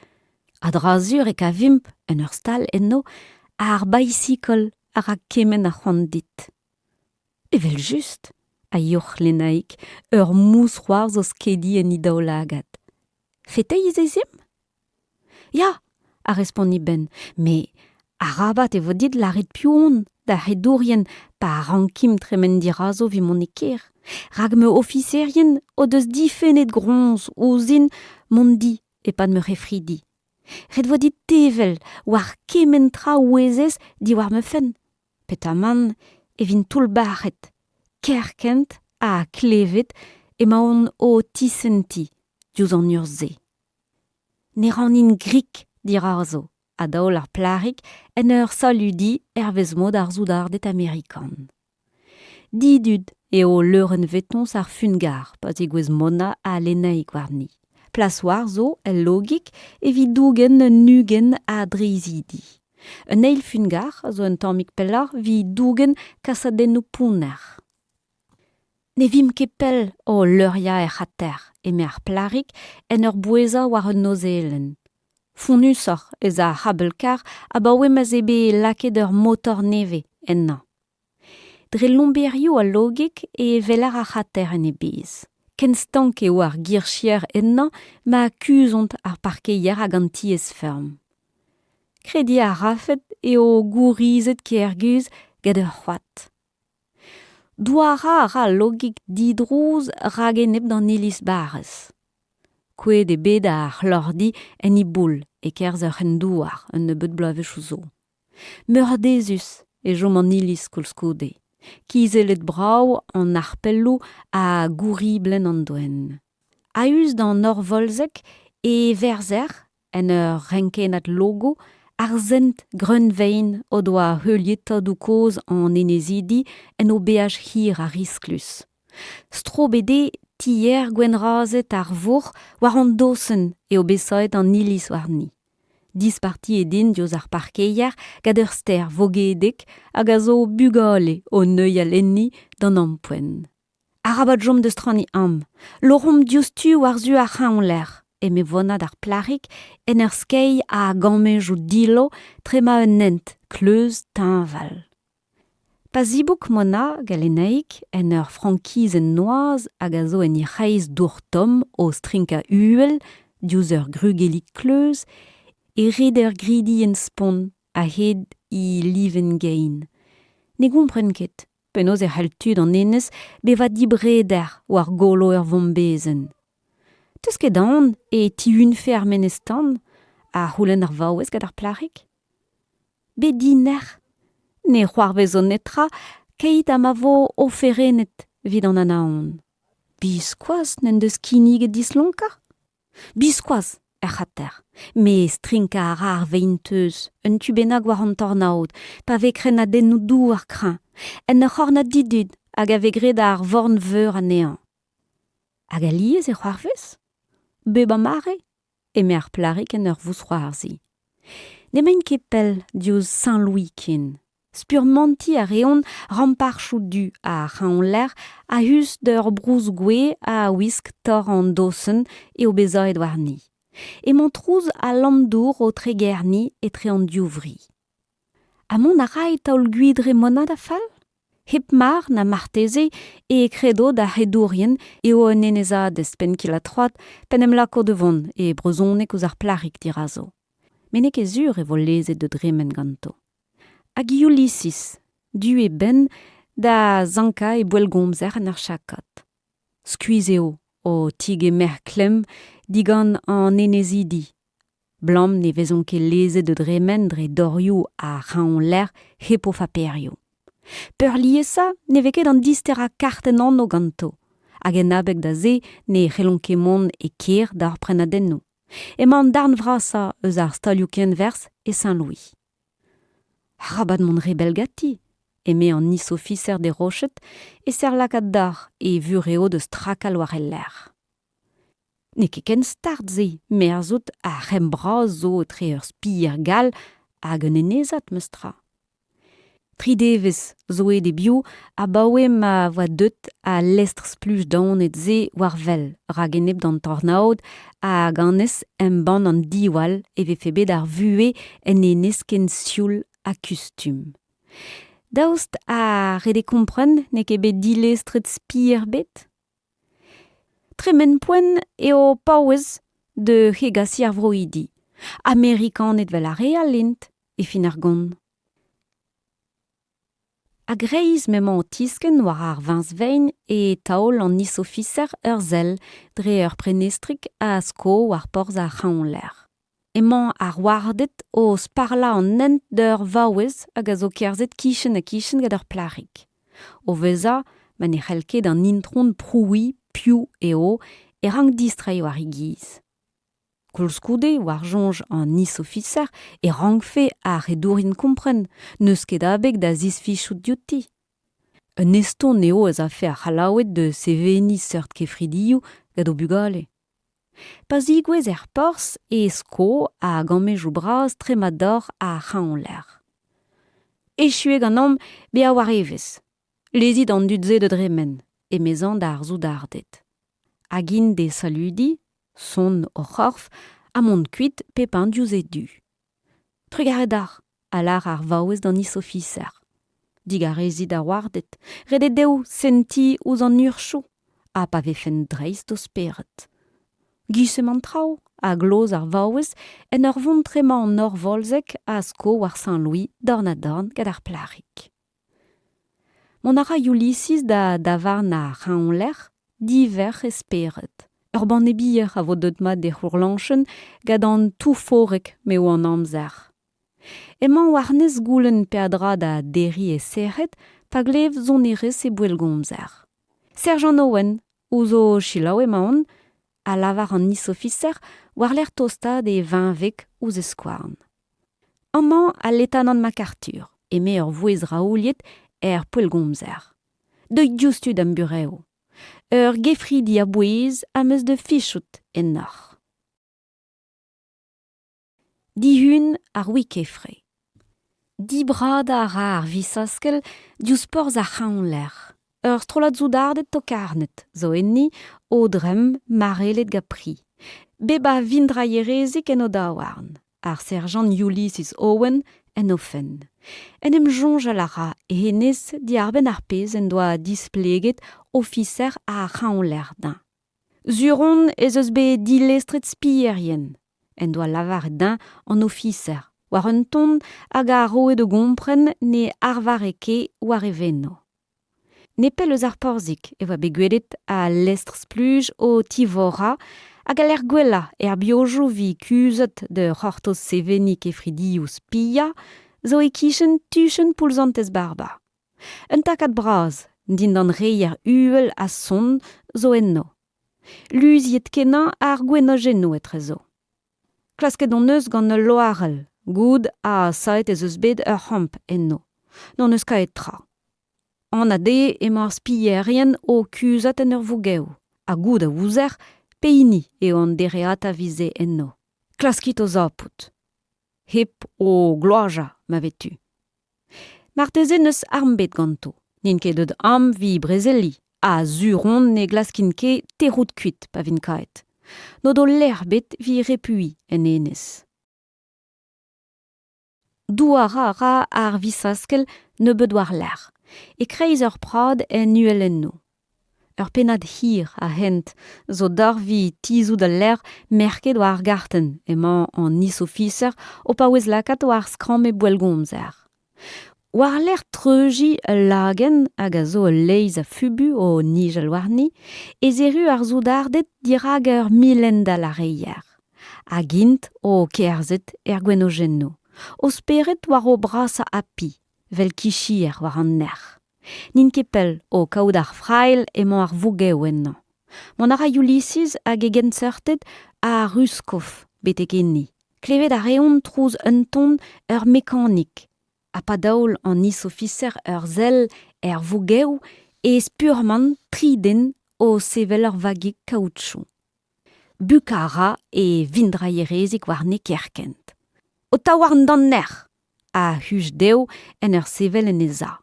a drazur e ka vimp en ur stal enno ar bicycle a ra kemen ar c'hoant-dit. Evel just, a yoc'h lenaik, ur mousroar zo skedi en i daoulagat. Feteiz ezim? Ya, a respondi ben, me a rabat e vo dit laret pion da redourien pa a rankim tremendira zo vi mon eker. Rag me officerien o deus difenet gronz o zin mon di e pad me refridi. Red vo dit tevel war kemen tra ouezez di war me fen. Petaman e vin tout barret, kerkent a klevet e maon o tisenti diouz an ur ze. Ne ran in grik dirar zo, a daol ar plarik en ur saludi vezmod ar zoudardet Amerikan. Didud eo leuren vetons ar fungar, pas e gwez mona a lenaik war ni. Plas war zo, el logik, evit dougen nugen a dreizidi. Un eil fungar, zo un tammik pellar, vi dougen kasadennou pouner. Ne vim ket pel o leuria er c'hater, eme ar plarik en ur boueza war un nozelen. Fonusor ez a c'habelkar a baouem a zebe laket ur motor neve enna. Dre lomberioù a logik e velar a c'hater en e bez. Ken stank eo ar girchier enna ma akuzont ar parkeier hag an tiez ferm. Kredi a rafet eo gourizet kerguz gad ur c'hoat. Douara a ra logik didrouz ragenep d'an elis barez. Kouet e bet ar c'hlordi en i boul e kerz ur c'hendouar un nebeut bloavechou zo. Meur dezus e jom an ilis koulskoude. Kizelet brau an arpellou a gouriblen an doen. A-us d'an orvolzek e verzer en ur renkenat logo Arzent grunvein o doa heulieta du koz an enesidi en o beaj hir a risklus. Strobede tier gwenrazet ar vour war an dosen e o besoet an ilis war ni. Disparti edin dioz ar parkeier gad ur ster vogedek hag a zo bugale o neuil a lenni d'an ampoen. Arabat jom de strani am, lorom diostu war zu ar c'haon l'air, e me vonad ar plarik en ur skei a gammej o dilo trema un nent, kleuz tinval. Pazibouk mona galenaik en ur frankiz en noaz hag a zo en ireiz dourtom o strinka uel, diouz ur grugelik kleuz, e red ur gridi en spon a hed I liven gein. Ne gompren ket, penaos haltud an enez beva dibreder war golo ur vombezen. Teus ket an e ti unfe ar menestan a c'houlenn ar vaouez gant ar plarik? Be diner, ne c'hoarvez o netra keit am a vo oferenet vid an anaon. Biskoaz n'en deus kinig dislonka? Biskoaz, er c'hater, me strinka a rar veinteus, un tubenag war an tornaod, pa vekren a den nou dou ar kran, en ur c'horna didud hag a vegred ar vorn veur a nean. Hag a liez e c'hoarvez? Beba mare, eme ar plarik en ur vousroarzi. N'emaint ket pell diouz Saint-Louis ken. Spur manti a reon ramparchou du a c'haon l'air a hus d'ur brouz gwe a wisk tor an dosen e o bezoet war ni. E montrouz a lamdour o tre gerni e tre an diouvri. A mon a rai taol guidre monad a fall? Hep mar na marteze e credo da redourien e o an enezadez pen kila troad pen em lako devon e brezonek ouz ar plarik dirazo. Menek e zur e vo lezet de dremen ganto. Hag Ulysses, du e ben da zanka e boelgomzer an ar chakot. Skuizeo o tig e mer klem digan an enezidi. Blam ne vezon ket lezet de dremen dre dorioù a c'haon l'air hepo faperio. Peur liesa ne veket an distera karten an o ganto. Hag en abek da ze ne c'helon ket mont e ker da ur prenadenno. Emañ darn vrasa eus ar stalioù vers e Saint-Louis. Arabat mon rebel gati, eme an nis officer de rochet e ser lakat dar e vureo de strakal war el l'air. Ne ket ken start ze, merzout a rembra zo tre ur spir gal hag un enezat meustra. Tridevez zo e de bio a baoe ma voa deut a lestr spluj daon et ze war vel ragenep d'an tornaod a ganez en ban an diwal e ve febet ar vue en enez ken sioul a kustum. Daoust a rede kompren ne ket bet dilestret spir bet? Tremen poen eo paouez de hegasi ar vroidi. Amerikan et vel a real lint e fin ar gont. A greiz memant o tisken war ar vinsvein e taol an nis officer ur zel dre ur prenestrik a asko war porz a c'haon l'air. Emañ ar wardet o sparla an nent d'ur vaouez hag a zo kerzet kichen gant ur plarik. O veza, man e c'hellket an intron proui, piou eo e rank distrai war I giz. Koulskoude war jonj an nis officer e rankfe a redourin kompren, neus ket abek da zisfichout diouti. Un eston eo eus a fe a c'halaouet de seveni seurt kefridioù gant o bugale. Pazigwez porz e sko a gammejou braz tremador a c'haon l'air. Echueg an am be a war evez. Lezit an dudze de dremen, e mezan da ar zoudardet. Hagin de saludi, son o c'horf, a mont kuit pepin diouzet du. Trugaret ar, alar ar vaouez d'an nis officer. Dig a rezit a wardet, redet deo senti ouz an urchou, a pa vefen dreiz do speret. Gisem an trao, a gloz ar vaouez en ur vont trema an or volzek a sko war Saint-Louis dorn a dorn gant ar plarik. Mon ara Ulysses da davar na c'haon l'air diver esperet. Ur ban e bier a vo deut mat de c'hourlanchen gant an tou forek me o an amzer. Emañ warnez goulenn peadra da deri e serret pa glev zon erez e boelgomzer. Sergeant Owen, ouzo chilaou emaon, a lavar an nis officer war l'air tostad e 20 vek ouz e skouarn. Amant a l'étanan MacArthur, et meilleur voez raouliet poelgomzer. De justud am bureo. Gefridi a bouez am eus de fichout en nach. Dihun ar wikefre. Di brada a ra ar visaskel dius porz a c'haon l'er. Strolat zoudardet to karnet, zo enni, o drem marelet gapri. Beba vindrayerezik en o daouarn, ar sergent Ulysses Owen en ofen. En em jonge a lara e hennez di arben ar pez en doa displeget officer a c'haon l'er din. Zuron ez eus be dilestret spierien, en doa lavar din an officer, war un ton hag a roe de gompren ne arvareke war eveno. Nepel eus ar porzik e oa begwelet a lestr spluj o tivora hag a l'er gwella biojo vi kuzet de c'hortoz sevenik e fridius pia zo e kichen tuchen poulzantez barba. Un takat braz, din d'an reier uel a son zo enno. Luziet kenan ar gwenogeno etrezo. Klasket on eus gant ul loarel, goud a saet ez eus bet ur hamp enno. Non eus kaet tra. An a de emañ spierien o kuzat en ur vougeo, a goud a wouzer peini eo an dereat a vize enno. Klaskit o zapout. Hep o gloaja, ma vetu. Marteze neus armbet ganto, nin ket eud am vi brezeli, a zuron ne glaskin ke terout kuit pa vin kaet. No do l'erbet vi repui en enez. Douara ra ar visaskel ne beud war l'er, e kreiz ur prad en uel enno. Ur penad hir a hent, zo darvi tizou da l'er merket war garten emañ an nis officer o pa ouez lakat war skram e boelgomzer. War l'er treuji lagen hag a zo leiz a fubu o nijel warni, e zeru ar zoudardet dirag ur milen da la reier. A gint o kerzet gwenogeno. O speret war o bras a api, vel kichier war an ner. Nin kepel o kaout ar frail emañ ar vougeo ennan. Mon ara Ulysses hag e gentzertet a Ruskov betek enni. Klevet a reon trouz un ton ur mekanik. A pa daoul an nis officer ur zel vougeo e spurman triden o sevel ur vagik kaoutchou. Bukara e vindrayerezik war ne kerkent. O ta war dan ner, a huj deo en ur sevel en eza.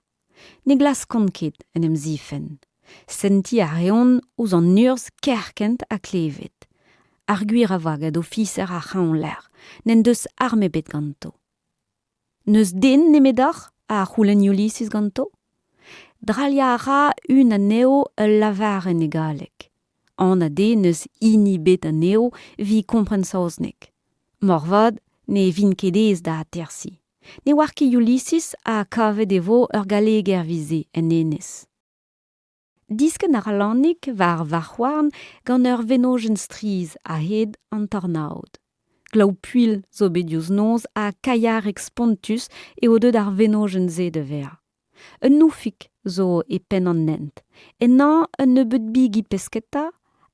Ne glas konket en em zifen. Senti a reon ouz an urz kerkent a klevet. Ar gwir a vagad officer a c'haon l'er, n'en deus arme bet ganto. Neus den nemedar a c'houlen Ulysses ganto? Dralia a ra un a neo ul lavar en egalek. An a de neus ini bet a neo vi kompren saoznek. Morvad ne vin kedez da tersi. Ne war ket Ulysses a kavet evo ur galeger vize en enez. Disken ar lannik war varc'houarn gant ur venojen striz a hed an tornaod. Glaou puil zo bet diouz noz a kaiarek spontus eo deud ar venojen ze de ver. Un noufik zo e pen an nent. En an un nebeud bigi pesketa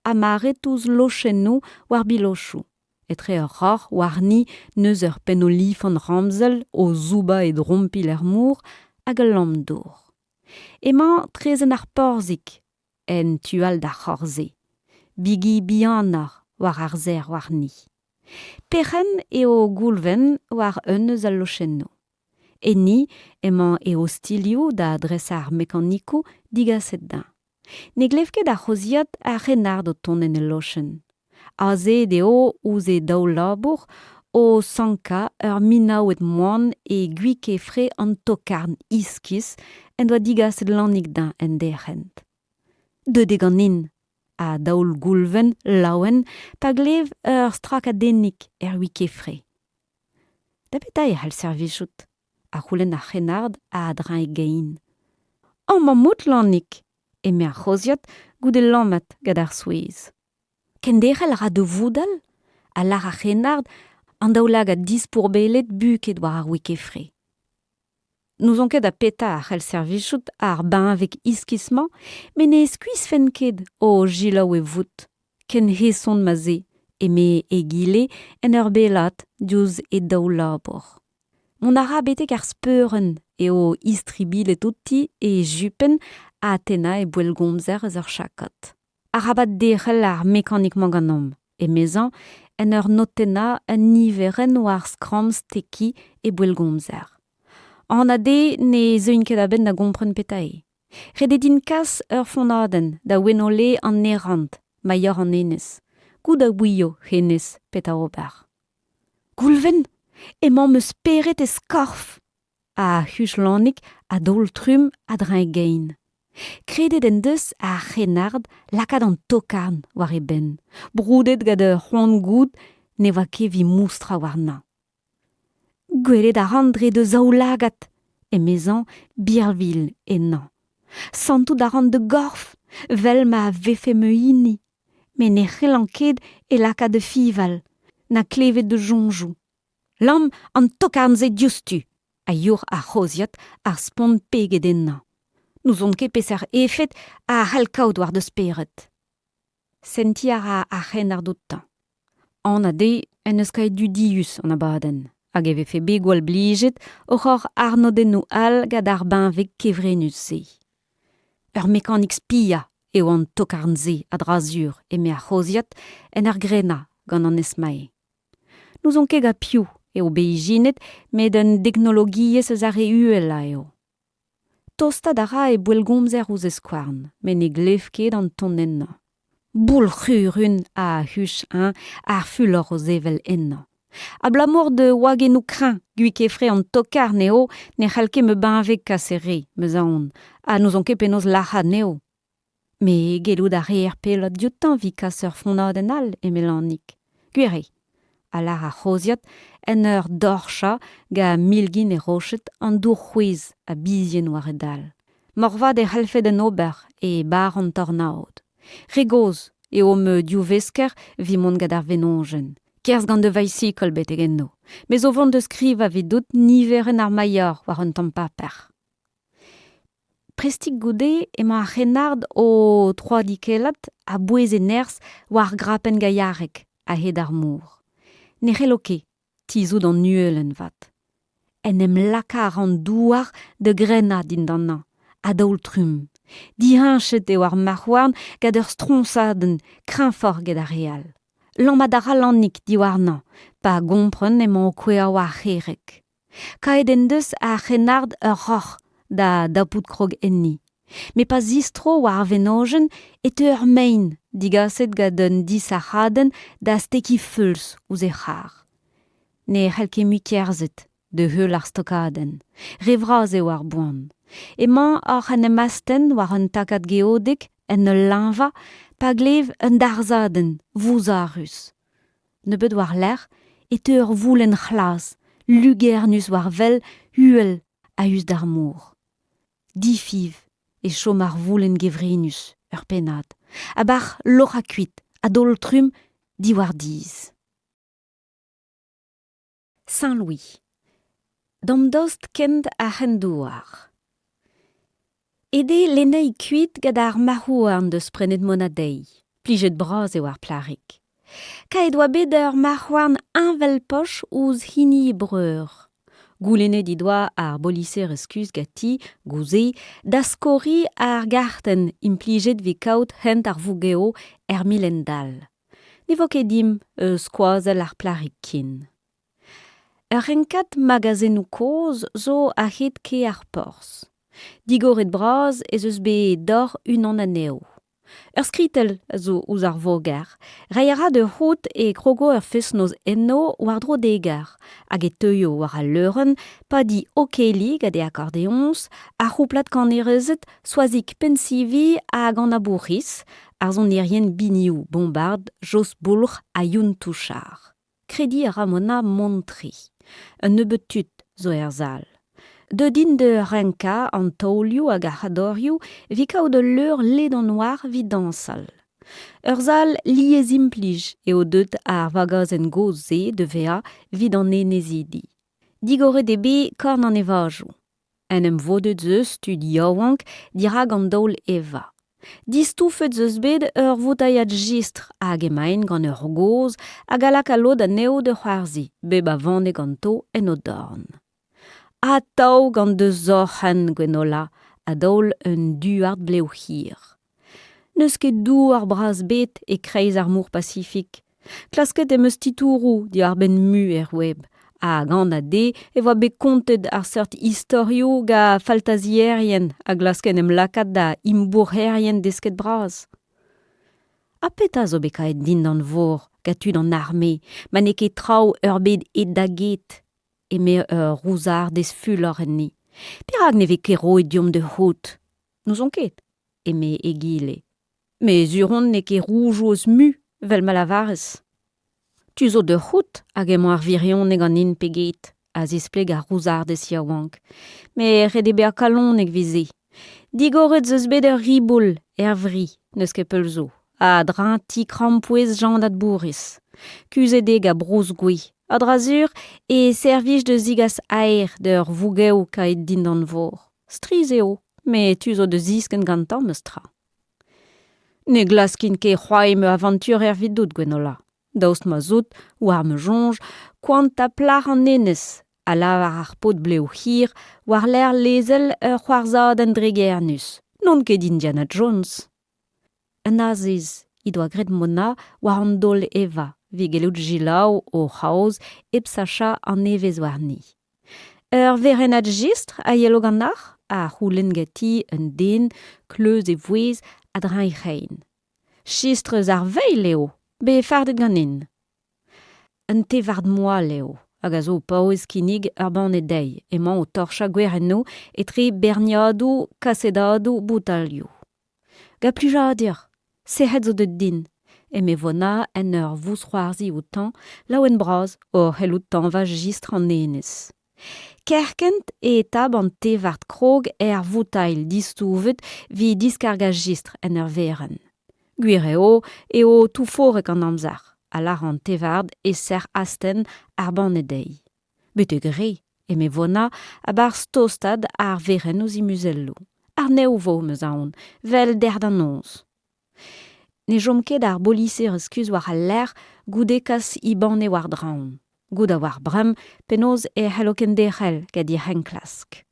a maretouz lochenno war bilochou. Etre ur ror warni neus ur pen o lif an ramzel o zouba e drompil er mour hag ul lamp d'or. Emañ trezen ar porzik en tual da c'horze. Bigi bianar war ar zer warni. Perren eo goulven war un eus al lochenno. Enni emañ eo stilioù da adresar mekanikou digaset din. Ne glevket ar c'hoziad a renard o ton en el lochen. Aze deo ouze daou labour o sanka ur minaouet moan e gwike fre an tokarn iskis en doa digaset lannik din en derrent. De deganin, a daoul goulven laouen pa glev ur strakadennik wike fre. Da betai al servichout, a c'houlen ar renard a adrin e gein. An mamout lannik, e me ar c'hoziad goude lammat gad ar souez. Kenderel ra de voudal, a lar ar renard an daoulag a dispourbelet buket war ar wike fre. Nous on ket a peta ar c'hell servichout ar bain avec iskisman, men ne skuis fen ket o jilaou e vout, ken hesson ma ze, e me e gile en ur belat diouz e daou labor. On a betek ar speuren eo istribil tutti e jupen a Athena e boelgomzer eus ur chakot. Arabat dechel ar mékanikman ganom, e mezan en ur notena un niveren war skram steki e boelgomzer. An ade ne zeuin ket a-benn da gompren petae. Rede din kas ur fonaden da wenole an nerant, maior an enez. Gout a bouio henez peta ober. Goulven, emañ meus peret e skorf. A huch lannik a dol trum a drein gein. Kredet en deus a renard lakad an tokarn war e ben. Broudet gant ur c'hoant gout ne va ket vi moustra war na. Gwelet a ran dre de zaoulagat, e mezan birvil e nan. Santout a ran de gorf, vel ma vefe me ini. Men e c'helanket e laka de fival, na klevet de jonjou. Lam an tokarn ze diustu, a yor a c'hoziat ar spont peget enna. Nous on ket peser efet a halkaout war de speret. Senti a ren ar doutan. An ade en eus kaet du dius an abaden, hag e vefe be gwal blijet oc'hor arnodennou al gant ar benveg kevrenus se. Ur mékanik spia eo an tokarn ze a drazur e me a c'hoziat en ar grena gant an esmae. Nous on ket ga piou eo beijinet met un teknologiez eus ar reuel a eo. Tosta dara e boelgomzer ouz eskouarn, men e glef ket an ton enna. Boul c'hurun a huch ar fulor o zevel enna. A blamour de wagenou krin, gwik e fre an tokar neo, ne c'halke me benveg kasere, meus aon, a nous on ket penaos lachat neo. Me gelout a reer pelot diotan vi kas ur fonaden al e melannik. Gwere, a lar a c'hoziat en ur dorcha ga milgin e rochet an dour c'houez a bizien war e dal. Morvad e c'halfet en ober e bar an tornaod. Regoz eo me diovesker vi mont gant ar venonjen. Kerz gant de vaisikol bet egen no. Mez o vont de skriv a vedout niveren ar maior war un tamm paper. Prestik goude emañ a renard o troadikelat a bouez en ers war grapen gaiarek a hed ar mour. Ne c'helloke, tizout an nuelen vat. En em lakar an douar de grena din dan a daoul trum. Dihanchet eo ar marc'houarn gant ur stronsaden krinfor gant ar real. Lamad ar alannik diwar nan, pa gompren emañ o kwe a war c'herek. Kaet en deus a renard ur roc'h da dapout krog enni. Me pa zistro war venojen et ur mein digaset gant un disaraden da steki feuls ouz e c'har. Ne c'halke mu kerzet de heul ar stokaden. Revraz eo ar boan. Emañ ar an emasten war un takat geodek en ul lanva pa glev un darzaden vouzarus. Ne bet war l'er et ur voulen c'hlas, lugernus war vel huel a us d'ar mour. Difiv e chom ar voulen gevrinus ur penad, a bar lor a kuit a dol trum diwar diz. Saint-Louis. Damdost kent a c'hendouar. Ede lenei kuit gant ar marc'houarn deus prenet monadei, plijet braz eo ar plarik. Kaet oa bet ur marc'houarn invel poch ouz hini e breur. Goulennet idoa ar boliser eus gati, gouze, da skori ar garten implijet vi kaout hent ar vougeo milendal. Ne vo ket dim eus skoazel ar plarik kin. Ur renkat magazenou koz zo a het ke ar pors. Digoret braz ez eus bet dor unan aneo. Ur skritel zo ouz ar voger, reiera de hot e krogo ur fesnoz enno war dro degar, hag e teuio war a leuren, pa di okeli gade akordeons, a c'houplat kanerezet soazik pensivi hag an abourris, ar zon erien biniou bombard jos boulc'h a youn touchar. Kredi a ramona montri. Un nebeut tut zo er zal. De din de renka an taolioù hag ar c'hadorioù vi kaout de leur led an noir vi dansal. Ur zal liez implij eo deut ar vagaz en goz ze de vea vid an enezidi. Digoret ebe korn an evajou. En em vodet zeus tud yaouank dirag an daol eva. Distoufet zeus bet ur votaiad gistr hag emaint gant ur goz hag alak a lod an eo de c'hoarzi, beb a vanneg an to en o dorn. A tau gant de zorchen gwenola, a daol un duard bleu hir. Neus ket dou ar bras bet e kreiz ar mour pacifik. Klasket eus titourou di ar ben mu web. A gant a de e voa bet kontet ar seurt historio ga faltazierien a glasken em lakat da imbourherien desket bras. A peta zo bekaet din d'an vor, gatud an arme, ma ne ket trao ur bet e daget, e me ur rouzar des fulor enni. Pirag ne vez ket ro e diom de hot. Nous on ket, e me e gile. Me zuron ne ket roujouz mu, vel malavares. Tu zo de hot hag emo ar virion neg an in peget, a zispleg ar rouzar des yaouank. Me rede be a kalon neg vize. Digoret zeus bet ur riboul vri, neus ket peul zo. A dran ti krampouez jan dat bourris. Kuzedeg a brous gwe. A drazur e servij de zigas aer d'ur vougeu kaet din d'an vor. Striz eo, me tu zo de zisken gantam eus tra. Ne glaskin ket c'hoai me aventur vidout gwenola. Daoust ma zout, war me jonge, kwant a plar an enez, a lavar ar pot bleu hir, war l'air lezel ur c'hoarzad en dregernus. Non ket Indiana Jones. Un aziz, I doa gret mona war an dol eva, vi gelout jilaou o haoz eb sacha an evez war ni. Ur verenad gistre a yelo gannach, a c'houlen gati un den, kleuz e vouez, a dran e rein. Chistrez ar veil leo, be fardet ganin. Un te vard moa leo, hag a zo paouez kinig ur ban e dei, emañ o torcha gwerenno etre berniado, kasedado, boutalio. Ga pluja a dir, sehet zo deut din, e me vona en ur vous c'hoarzi o tan, lao en braz, or hellout tan va gistre an enez. Kerkent e tab an te vard krog voutail distouvet vi diskarga gistre en ur veren. Gwireo eo touforek an amzar, a lar an te vard e ser asten ar ban e dei. Bete gre, e me vona a bar stostad ar veren ouz I muzello. Ar neo vo meus aon, vel der d'an onz. Ne jom ket ar bolise reskuz war al l'air goude kas I ban e war draon. Goud a war brem penoz e c'helloken derel gadi henklask.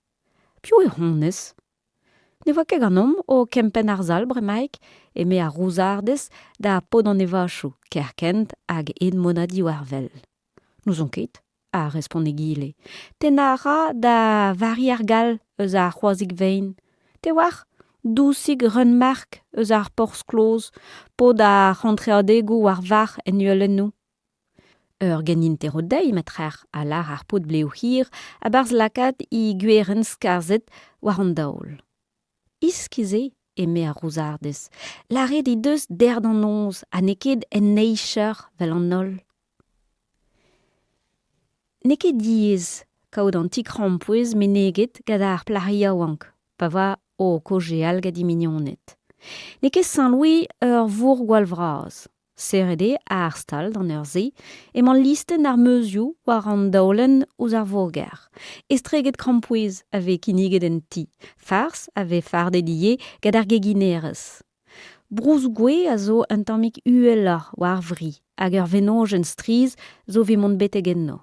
Pio e honnez? Ne voa ket ganom o kempen ar zal bremaik e me ar rouzardez da pod an evachou, kerkent hag ed monadi war vel. Nous on ket? A respon e gile. Ten a ra da vari ar gal eus ar c'hoazik vein. Te war? Dousig renmark eus ar porz kloz, pod a rentreadegou war var en uelennou. Ur ganin tero dei metrer a lar ar pot bleu hir a barz lakat I gweren skarzet war an daol. Iskize e me a rouzardez. Lare di deus der d'an onz a neked en neicher vel an ol. Neked diez kaout an ti krampouez meneget gada ar plaria wank, pa va o kojeal gadi mignonnet. Neked Saint-Louis ur vour gwalvraz. Serede a ar stal d'an ur ze, emañ listen ar meuzioù war an daolen ouz ar voger. Estreget krampouez ave kiniget en ti, fars ave fardet ie gad ar geginerez. Brous gwe a zo un tammik ueller war vri, hag ur venojen striz zo ve mont beteg enno.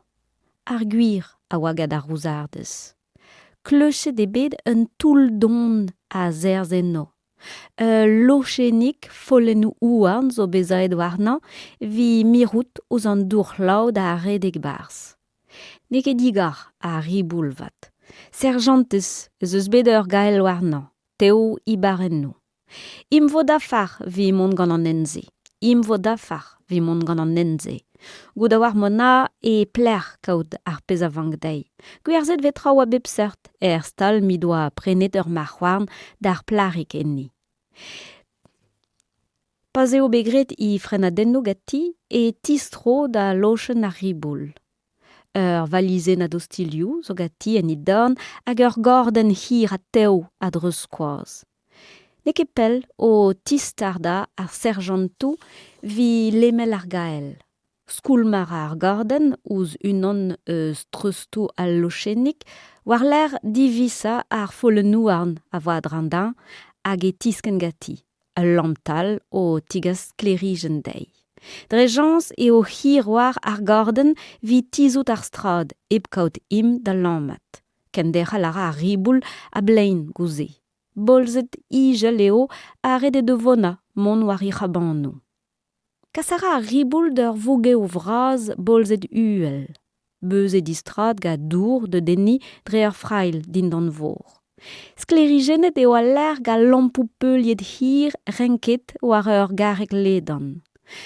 Ar gwir a oa gad ar rouzardez. Kleuchet e bet un toul don a zerz enno. Lochenik follenou ouarn zo bezaet warnan vi mirout ouz an dour laoud a redek barz. Neke digar a riboulvat. Serjantez eus bet ur gael warnan, teo I barenno. Im vo da far vi mont gant an enze. Im vo da far vi mont gant an enze. Goud a war mona e pler kaout ar pez a vank dei. Gwerzet vet traoù a bep seurt, stal mi doa prenet ur marc'houarn d'ar plarik enni. Paz eo begret I frenadenno gati e tistro da lochen ar riboul. Ur valize na dostilioù zo gati en I dorn hag ur gorden hir a teo a dreuz skoaz. Neke pel o tistarda ar serjantou vi lemel ar gael. Skoulmar ar gorden ouz unan eus treustou al lochenik war l'air divisa ar follenouarn a voa drandan hag e tisken gati, al lamptal o tigas klerijen dei. Drejans eo hir war ar gorden vi tizout ar strad eb kaout im da lammat. kendera lara riboul a blein gouze. Bolzet ije leo a rede de vona, mon wari chabannou. Kassara riboul d'ur vouge o vraz bolzet uel. Beuze distrat ga dour de deni dre ur frail din dan vor. Sklerigenet eo a l'air ga lampoupeul hir renket war ur garek ledan.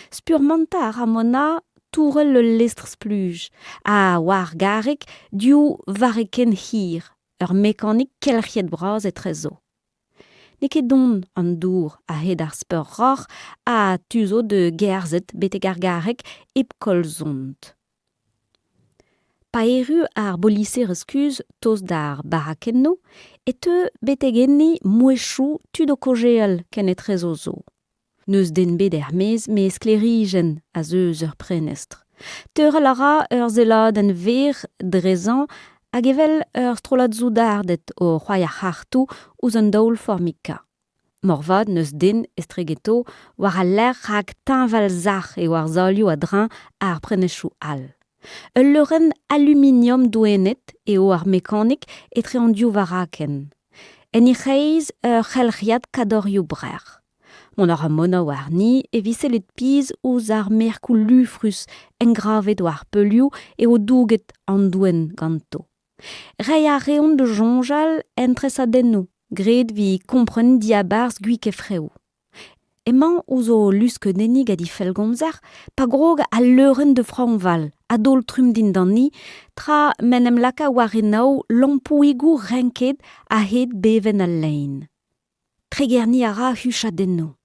Spurmanta a ramona tourel le lestre spluj, a war garek diou vareken hir, ur mécanique kelchiet braz et trezo. Neke don an dour a hed ar speur ror a tuzo de gerzet bete gargarek ep kolzont. Paeru ar bolisser eskuz tos d'ar barakenno et te bete genni mouechou tudo kogeel ken et trezozo. Neus den bet ermez me sklerigen a zeus ur prenestre. Teur lara ur zelad en ver drezan hag evel ur strolad zoudardet o c'hoai ar c'hartou ouz un daoul formika. Morvad neus den estregeto war a l'air rak tinval zach e war zolioù a drin ar prenechou all. Ul leuren aluminium douenet eo ar mécanique etre an diou varaken. En I reiz ur c'helriad kadorioù brer. Mon ar mona war ni e viselet piz ouz ar merkou lufrus engravet war pelioù e o douget an douen ganto. Rei a reon de jonjal entresadennou, gred vi kompren diabars gwik e freo. Emañ ouz o luske dennig a di felgomzer, pa grog a leuren de fraonval, a dol trum din dan ni, tra menem laka war enao lampouigou renket a het beven al lein. Tregerni a ra huchadennou.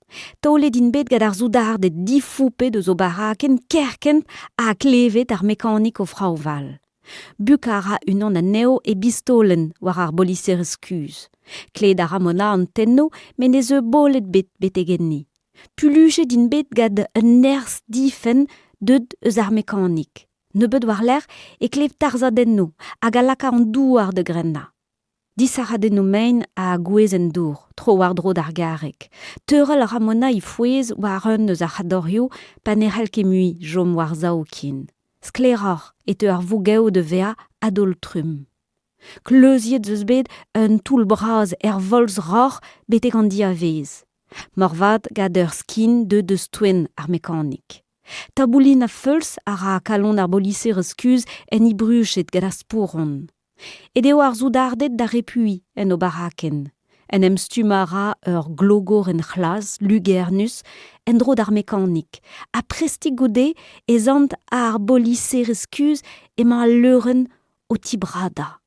Taolet din bet gad ar zoudardet difoupe de zo baraken kerkent a klevet ar mécanique o fraoval. Buk a ra unan a neo e bistolen war ar bolisser eskuz. Kled a ramona an tenno men e zeu bolet bet betegenni. Puluche din bet gad un ers difen deud eus ar mécanique. Nebeud war l'air e klev tarzadenno hag a laka an douar de grenna. Disaradenno mein a gouezen dour, tro war dro d'ar garek. Teurel ramona I fouez war un eus ar c'hadorioù pan e c'hell kemui jom war zao kin. Skleror et ur vougeo de vea adol trum. Kleuziet zeus bet un toul braz volz ror betek an dia vez. Morvad gad ur skin de stoen ar mécanique. Taboulin a feuls a ra kalon ar bolisser eskuz en I bruchet gad ar sporon. Et eo ar zoudardet da repui en o baraken. En em stumara ur glogor en c'hlaz, lugernus, en dro d'ar mécanique. A presti gode ezant ar bolisser eskuz ema leuren o tibrada.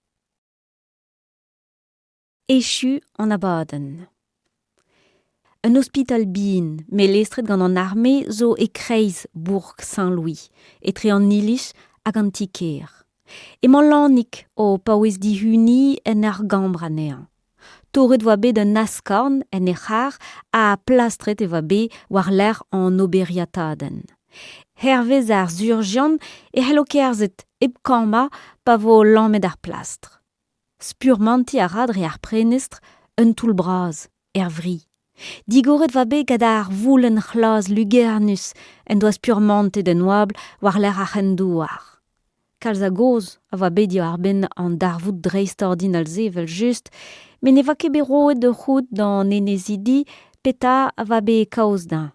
Echu an abaden. Un hospital bin, me lestret gant an armé zo e kreiz Bourg Saint-Louis, etre an ilish hag an tiker. Emañ lannik o paouez dihuni en ar gambr anean. Torret voa bet un askorn en e c'har a plastret e voa bet war l'air an oberiataden. Hervez ar zurgian e c'hello kerzet eb kamba pa vo lammet ar plastre. Spurmanti a radre ar prenestre un toul braz, vri. Digoret va bet gad ar voulen c'hlaz lugernus en doa spurmante den oabl war l'air a c'hendouar. Kalz a goz a va bet dio ar ben an darvout dreistordin al zevel just, men e va ket bet roet de c'hout dan enezidi peta a va bet kaoz da.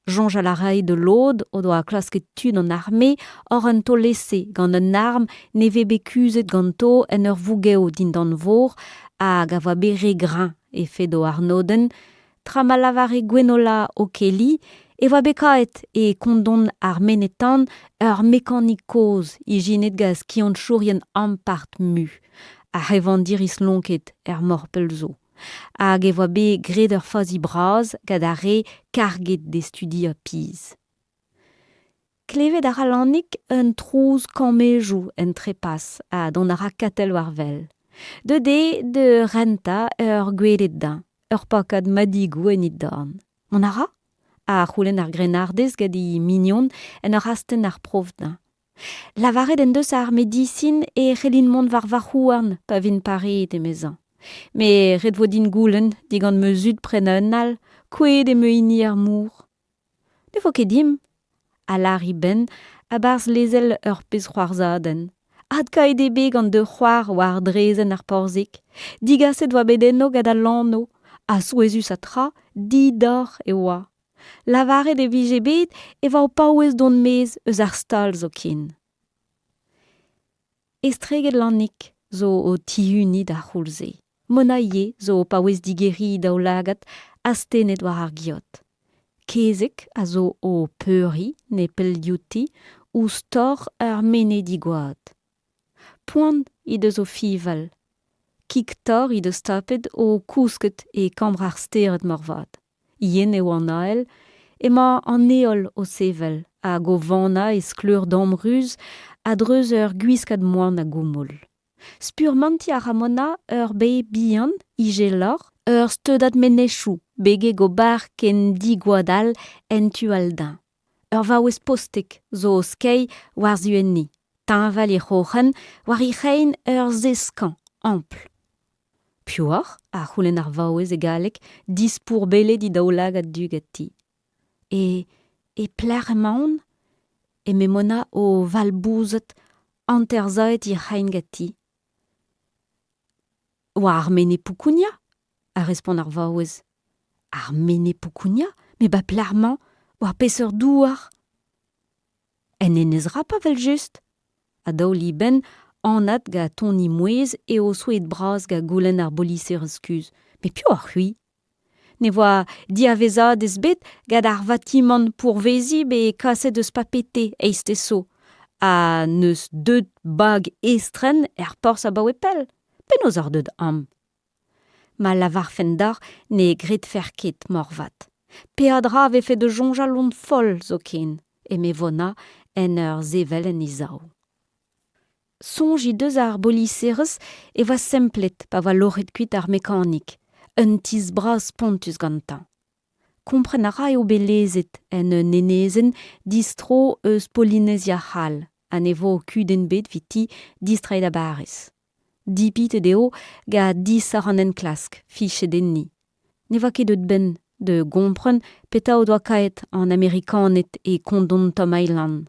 Jonj a la rei de lod o doa klasket tud an armé or un to lesse gant un arm ne ve bet kuzet ganto en ur vougeo din dan vor hag a va bet regrin e fe do ar noden, tra ma lavare gwenola o keli e va bet kaet e kondon ar menetan ur mécanique koz ijinet gaz kiant chourien ampart mu, a revandir is lonket morpel zo. Hag e voa bet gred ur fazi braz gad a re karget de studi a piz. Klevet a ralannik un trouz kammejou en trepas a don a ra katel war vel. De renta ur gwelet da, ur pakad madigou en it dorn. Mon a ra? A c'houlenn ar grenardez gad I mignon en ur asten ar prof da. Lavaret en deus ar medicine e c'hellin mont war varc'houarn pa vin paret e mezan. Me red vo din goulenn digant meuzud prena un al, kouet e meini ar mour. Ne vo ket dim, a lari ben a barz lezel ur pez c'hoarzaden. Ad kaet ebe gant de c'hoar war drezen ar porzik. Digaset doa bedenno gad a lanno. A souezus a tra, di d'or e oa. Lavaret e vije bet e va o paouez don mez eus ar stal zo kin. Estreget lannik zo o tihuni da c'houlze. Mona ie zo o paouez digeri da o lagat astenet war ar giot. Kezek a zo o peuri ne peldiouti ou stor ur mene digouad. Poan i deus o fival. Kiktor i deus tapet o kousket e kambr ar steret morvad. Ien eo an ael, ema an eol o sevel, a go vana e sklur damruz a dreuz ur gwiskad moan a goumoul. Spur manti a ramona ur be bihan, ije lor, ur steudat menechou, bege go bar ken digouadal en tu aldin. Ur vaouez postek zo o skei war zuenni. Tanval e c'hoc'hen war i c'hein ur zeskan, ample. Pior, a c'houlen ar vaouez e galek, dispour bele di daolag a duget ti. E pler emaon, e memona o valbouzet anterzaet i c'hein gati. War ar mene poukounia, a respond ar vaouez. Ar mene poukounia, me ba plerman, war peseur douar. En enezra pa vel just. A daouli ben, anat ga toni mouez e o souet braz ga goulen ar bolisser eskuz. Me pio ar c'hui. Ne voa diavezad ez bet gad ar vatiman pourvezi be kaset eus pa pete eiste so. A neus deud bag estren pors a baouepel. Penaos ar deud am. Ma lavar fendar ne gret ferket morvat. Pe a dra vefe de jonja lont fol zo ken. E me vona en ur zevel en izao. Sonj i deus ar bolisserez e va semplet pa va loret kuit ar mekanik. Un tiz braz pontus gantan. Kompren a ra eo belezet en un enezen distro eus Polynesia hal, an evo kuden bet viti distrait a bares. Dipit deo ga dis ar an en klask, fiche denni. Ne va ket eut ben de gompren peta o doa kaet an Amerikanet e kondon Tom Island.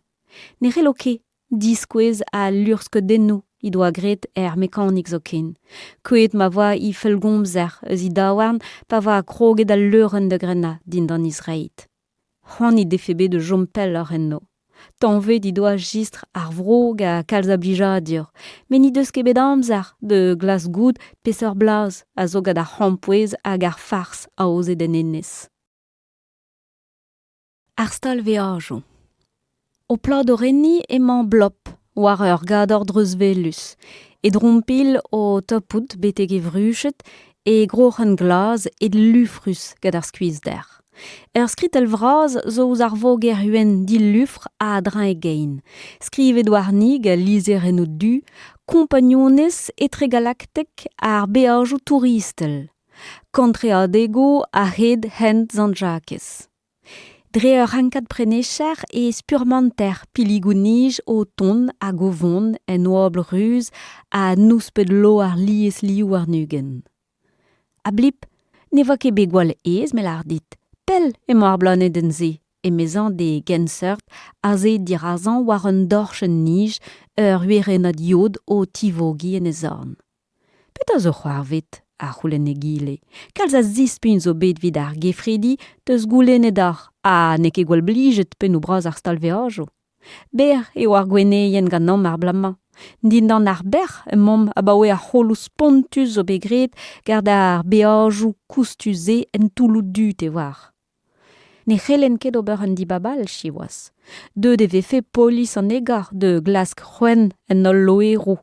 Ne reloke diskwez a lurske dennou i doa gret mekanik zo ken. Kouet ma voa i felgomzer eus i daouarn pa va kroget al leuren de grena din dan Israet. C'hoant i defebe de jompel ar enno. Tanvet i doa gistre ar vrog a kalz a blijadur, men i deus ket bet amzer de glas goud peseur blaz a zo gad ar c'hampouez hag ar fars a oze den enez. Ar stal veajo. O plad o renni emañ blop, war ur gador dreuzvelus, e drompil o topout beteg e vruchet e groc'hen glaz e lufrus gad ar skuiz der. Skrit el vraz zo ouz ar vog eruen dil lufr a adrin e gein. Skrivet war nig a lizer en o du, kompagnonez etre galaktek ar beajo touristel. Kontreadego a hed hent zanjakez. Dre ur hankad prenecher e spurmanter piligounij o ton a govon en oabl ruz a nousped lo ar lies liou ar nugen. A blip, ne va ket begwal ez mel ar dit. Pel emañ ar blanet en ze, e mezan de gensert a ze dirazan war un dorchen nij ur huerenad yod o tivogi en ezorn. Pet a zo c'hoarvet, a c'houlen e gile. Kalz a zispun zo bet vid ar gefredi deus goulen edar, a ne ket gwal blijet pen o braz ar stal veajo. Ber eo ar gweneien gant am ar blama. Din dan ar ber emom a baoe ar c'holous pontus zo begret gard ar beajo koustuze en toulou dut e war. Ne c'helen ket ober un dibabal chiwas. Deud e vefe polis an egar de glask c'hwen en ol loero.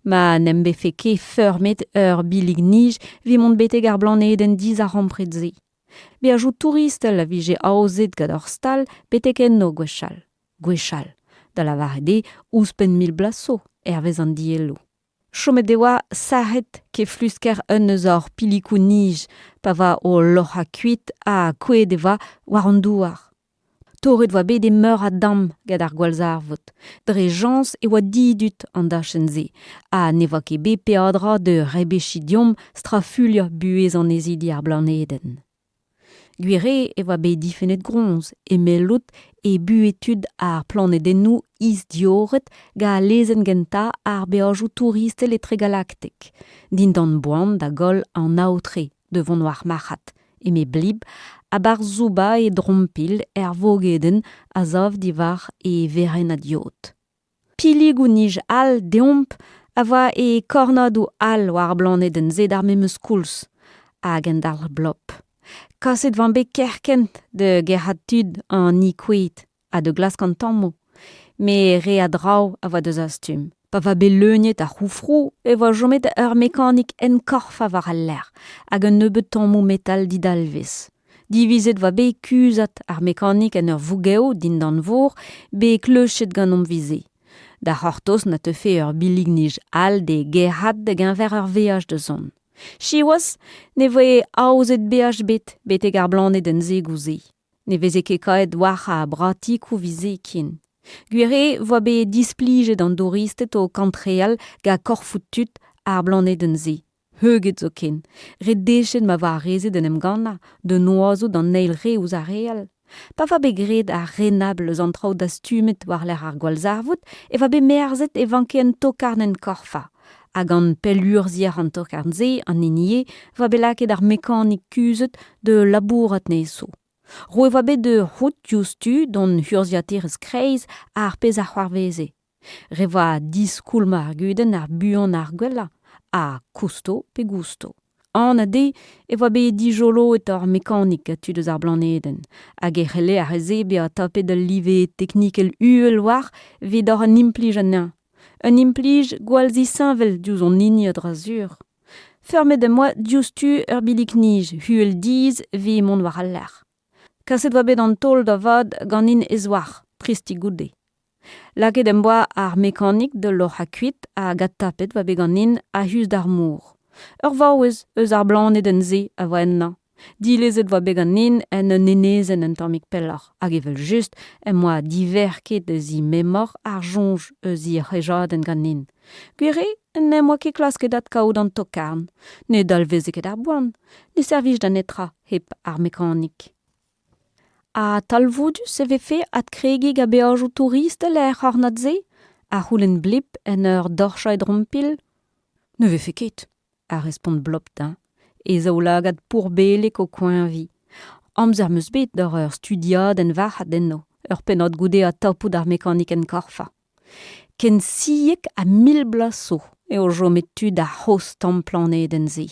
Ma nem befe ket feurmet ur bilig nij vi mont beteg ar blanet en diz ar rampredze. Beajo touristel a vije aozet gad ur stal betek enno gwechal. Gwechal, da la varede ouzpen mil blaso, ervez an diello. Chomet deoa sahet ke flusker un eus ar pilikou nij pa va o lor a kuit a koe deva war an douar. Torret voa bet e meur a dam gad ar gwalzarvot. Dre jans e oa didut an dachenze, a ne va ket bet peadra de rebechidiom strafulia buez an ezidi ar blaneden. Guire eva be difenet gronz, e melout e buetud ar planedennou is dioret ga lezen genta ar beajou touriste letre galaktik. Din dan boan da gol an aotre devant war machat, e me blib a bar zouba e drompil vogeden a zov divar e veren adiot. Pilig ou nij al deomp ava e kornad ou al war blaneden zed ar memeus kouls hag en dar blop. Kaset van be kerkent de gerhad tud an ikweet a de glas kantammo, me re a draw a va deus astum. Pa va be leuniet ar c'houfrou e va jomet ur mekanik en korfa var al ler, hag un nebeut tammo metal didalvez. Divizet va be kuzat ar mekanik en ur vougeo din dan vor, be kleuchet gant omvize. Da c'hortoz na tefe ur bilig nij al de gerhad de genver ur veaj de zon. Chiwas, ne voe aouzet beaj bet eg ar blanet en ze gouze. Ne veze ket kaet war a bratik ou vize kin. Gwere voa be displijet an douristet o kantreal ga korfoutut ar blanet en ze. Heuget zo ken. Ret dechet ma va rezet en em gana, de noazo dan neil re ouz a real. Pa va be gred a renable an traoù da stumet war l'er ar gwalzarvout, e va be merzet e vanke en tokarn en korfa. Hag an pelurzier an tokarn ze, an enie, va be laket ar mekanik kuzet de labourat neso. Roe va be de rout justu don hurziater skreiz ar pez ar c'hoarveze. Re va diskoulma ar guden ar buan ar gwella, a kusto pe gusto. An ade, e va be dijolo et ar mekanik atu deus ar blaneden, hag e c'helle ar ze be a tapet al live teknik el uel war vid ar an implij an. Un implij gwalzi sinvel diouz on nini ad razur. Fermet de moi diouztu ur bilik nij, huel diz ve mont war al ler. Kaset va bet an tol da vad gant in ezwar, pristi goude. Laket em boa ar mekanik de lor ha kuit a gat tapet va bet gant in a hus d'ar mour. Ur vaouez eus ar blanet en ze a va enna. Dilezet va bet gant in en un enezen en tammik pellar, hag evel just em moa diverket eus i memor ar jonj eus i rejaden gant in. Gwere, ne moa ket klasket dat kaout an tokarn, ne dalvezet ket ar boan, ne servij da netra hep ar mekanik. A talvoudus e vefe at kregig a beajou touriste l'er c'hornad ze, a c'houlen blip en ur dorcha e drompil? Ne vefe ket, a respond blop da, e zaoulagad pourbelek o koinvi. Amzer meus bet d'ar ur studiad en varc'hat enno, ur penod goude a tapout ar mekanik en korfa. Ken siek a 1000 blaso eo jomet tud ar host tamm planet en ze.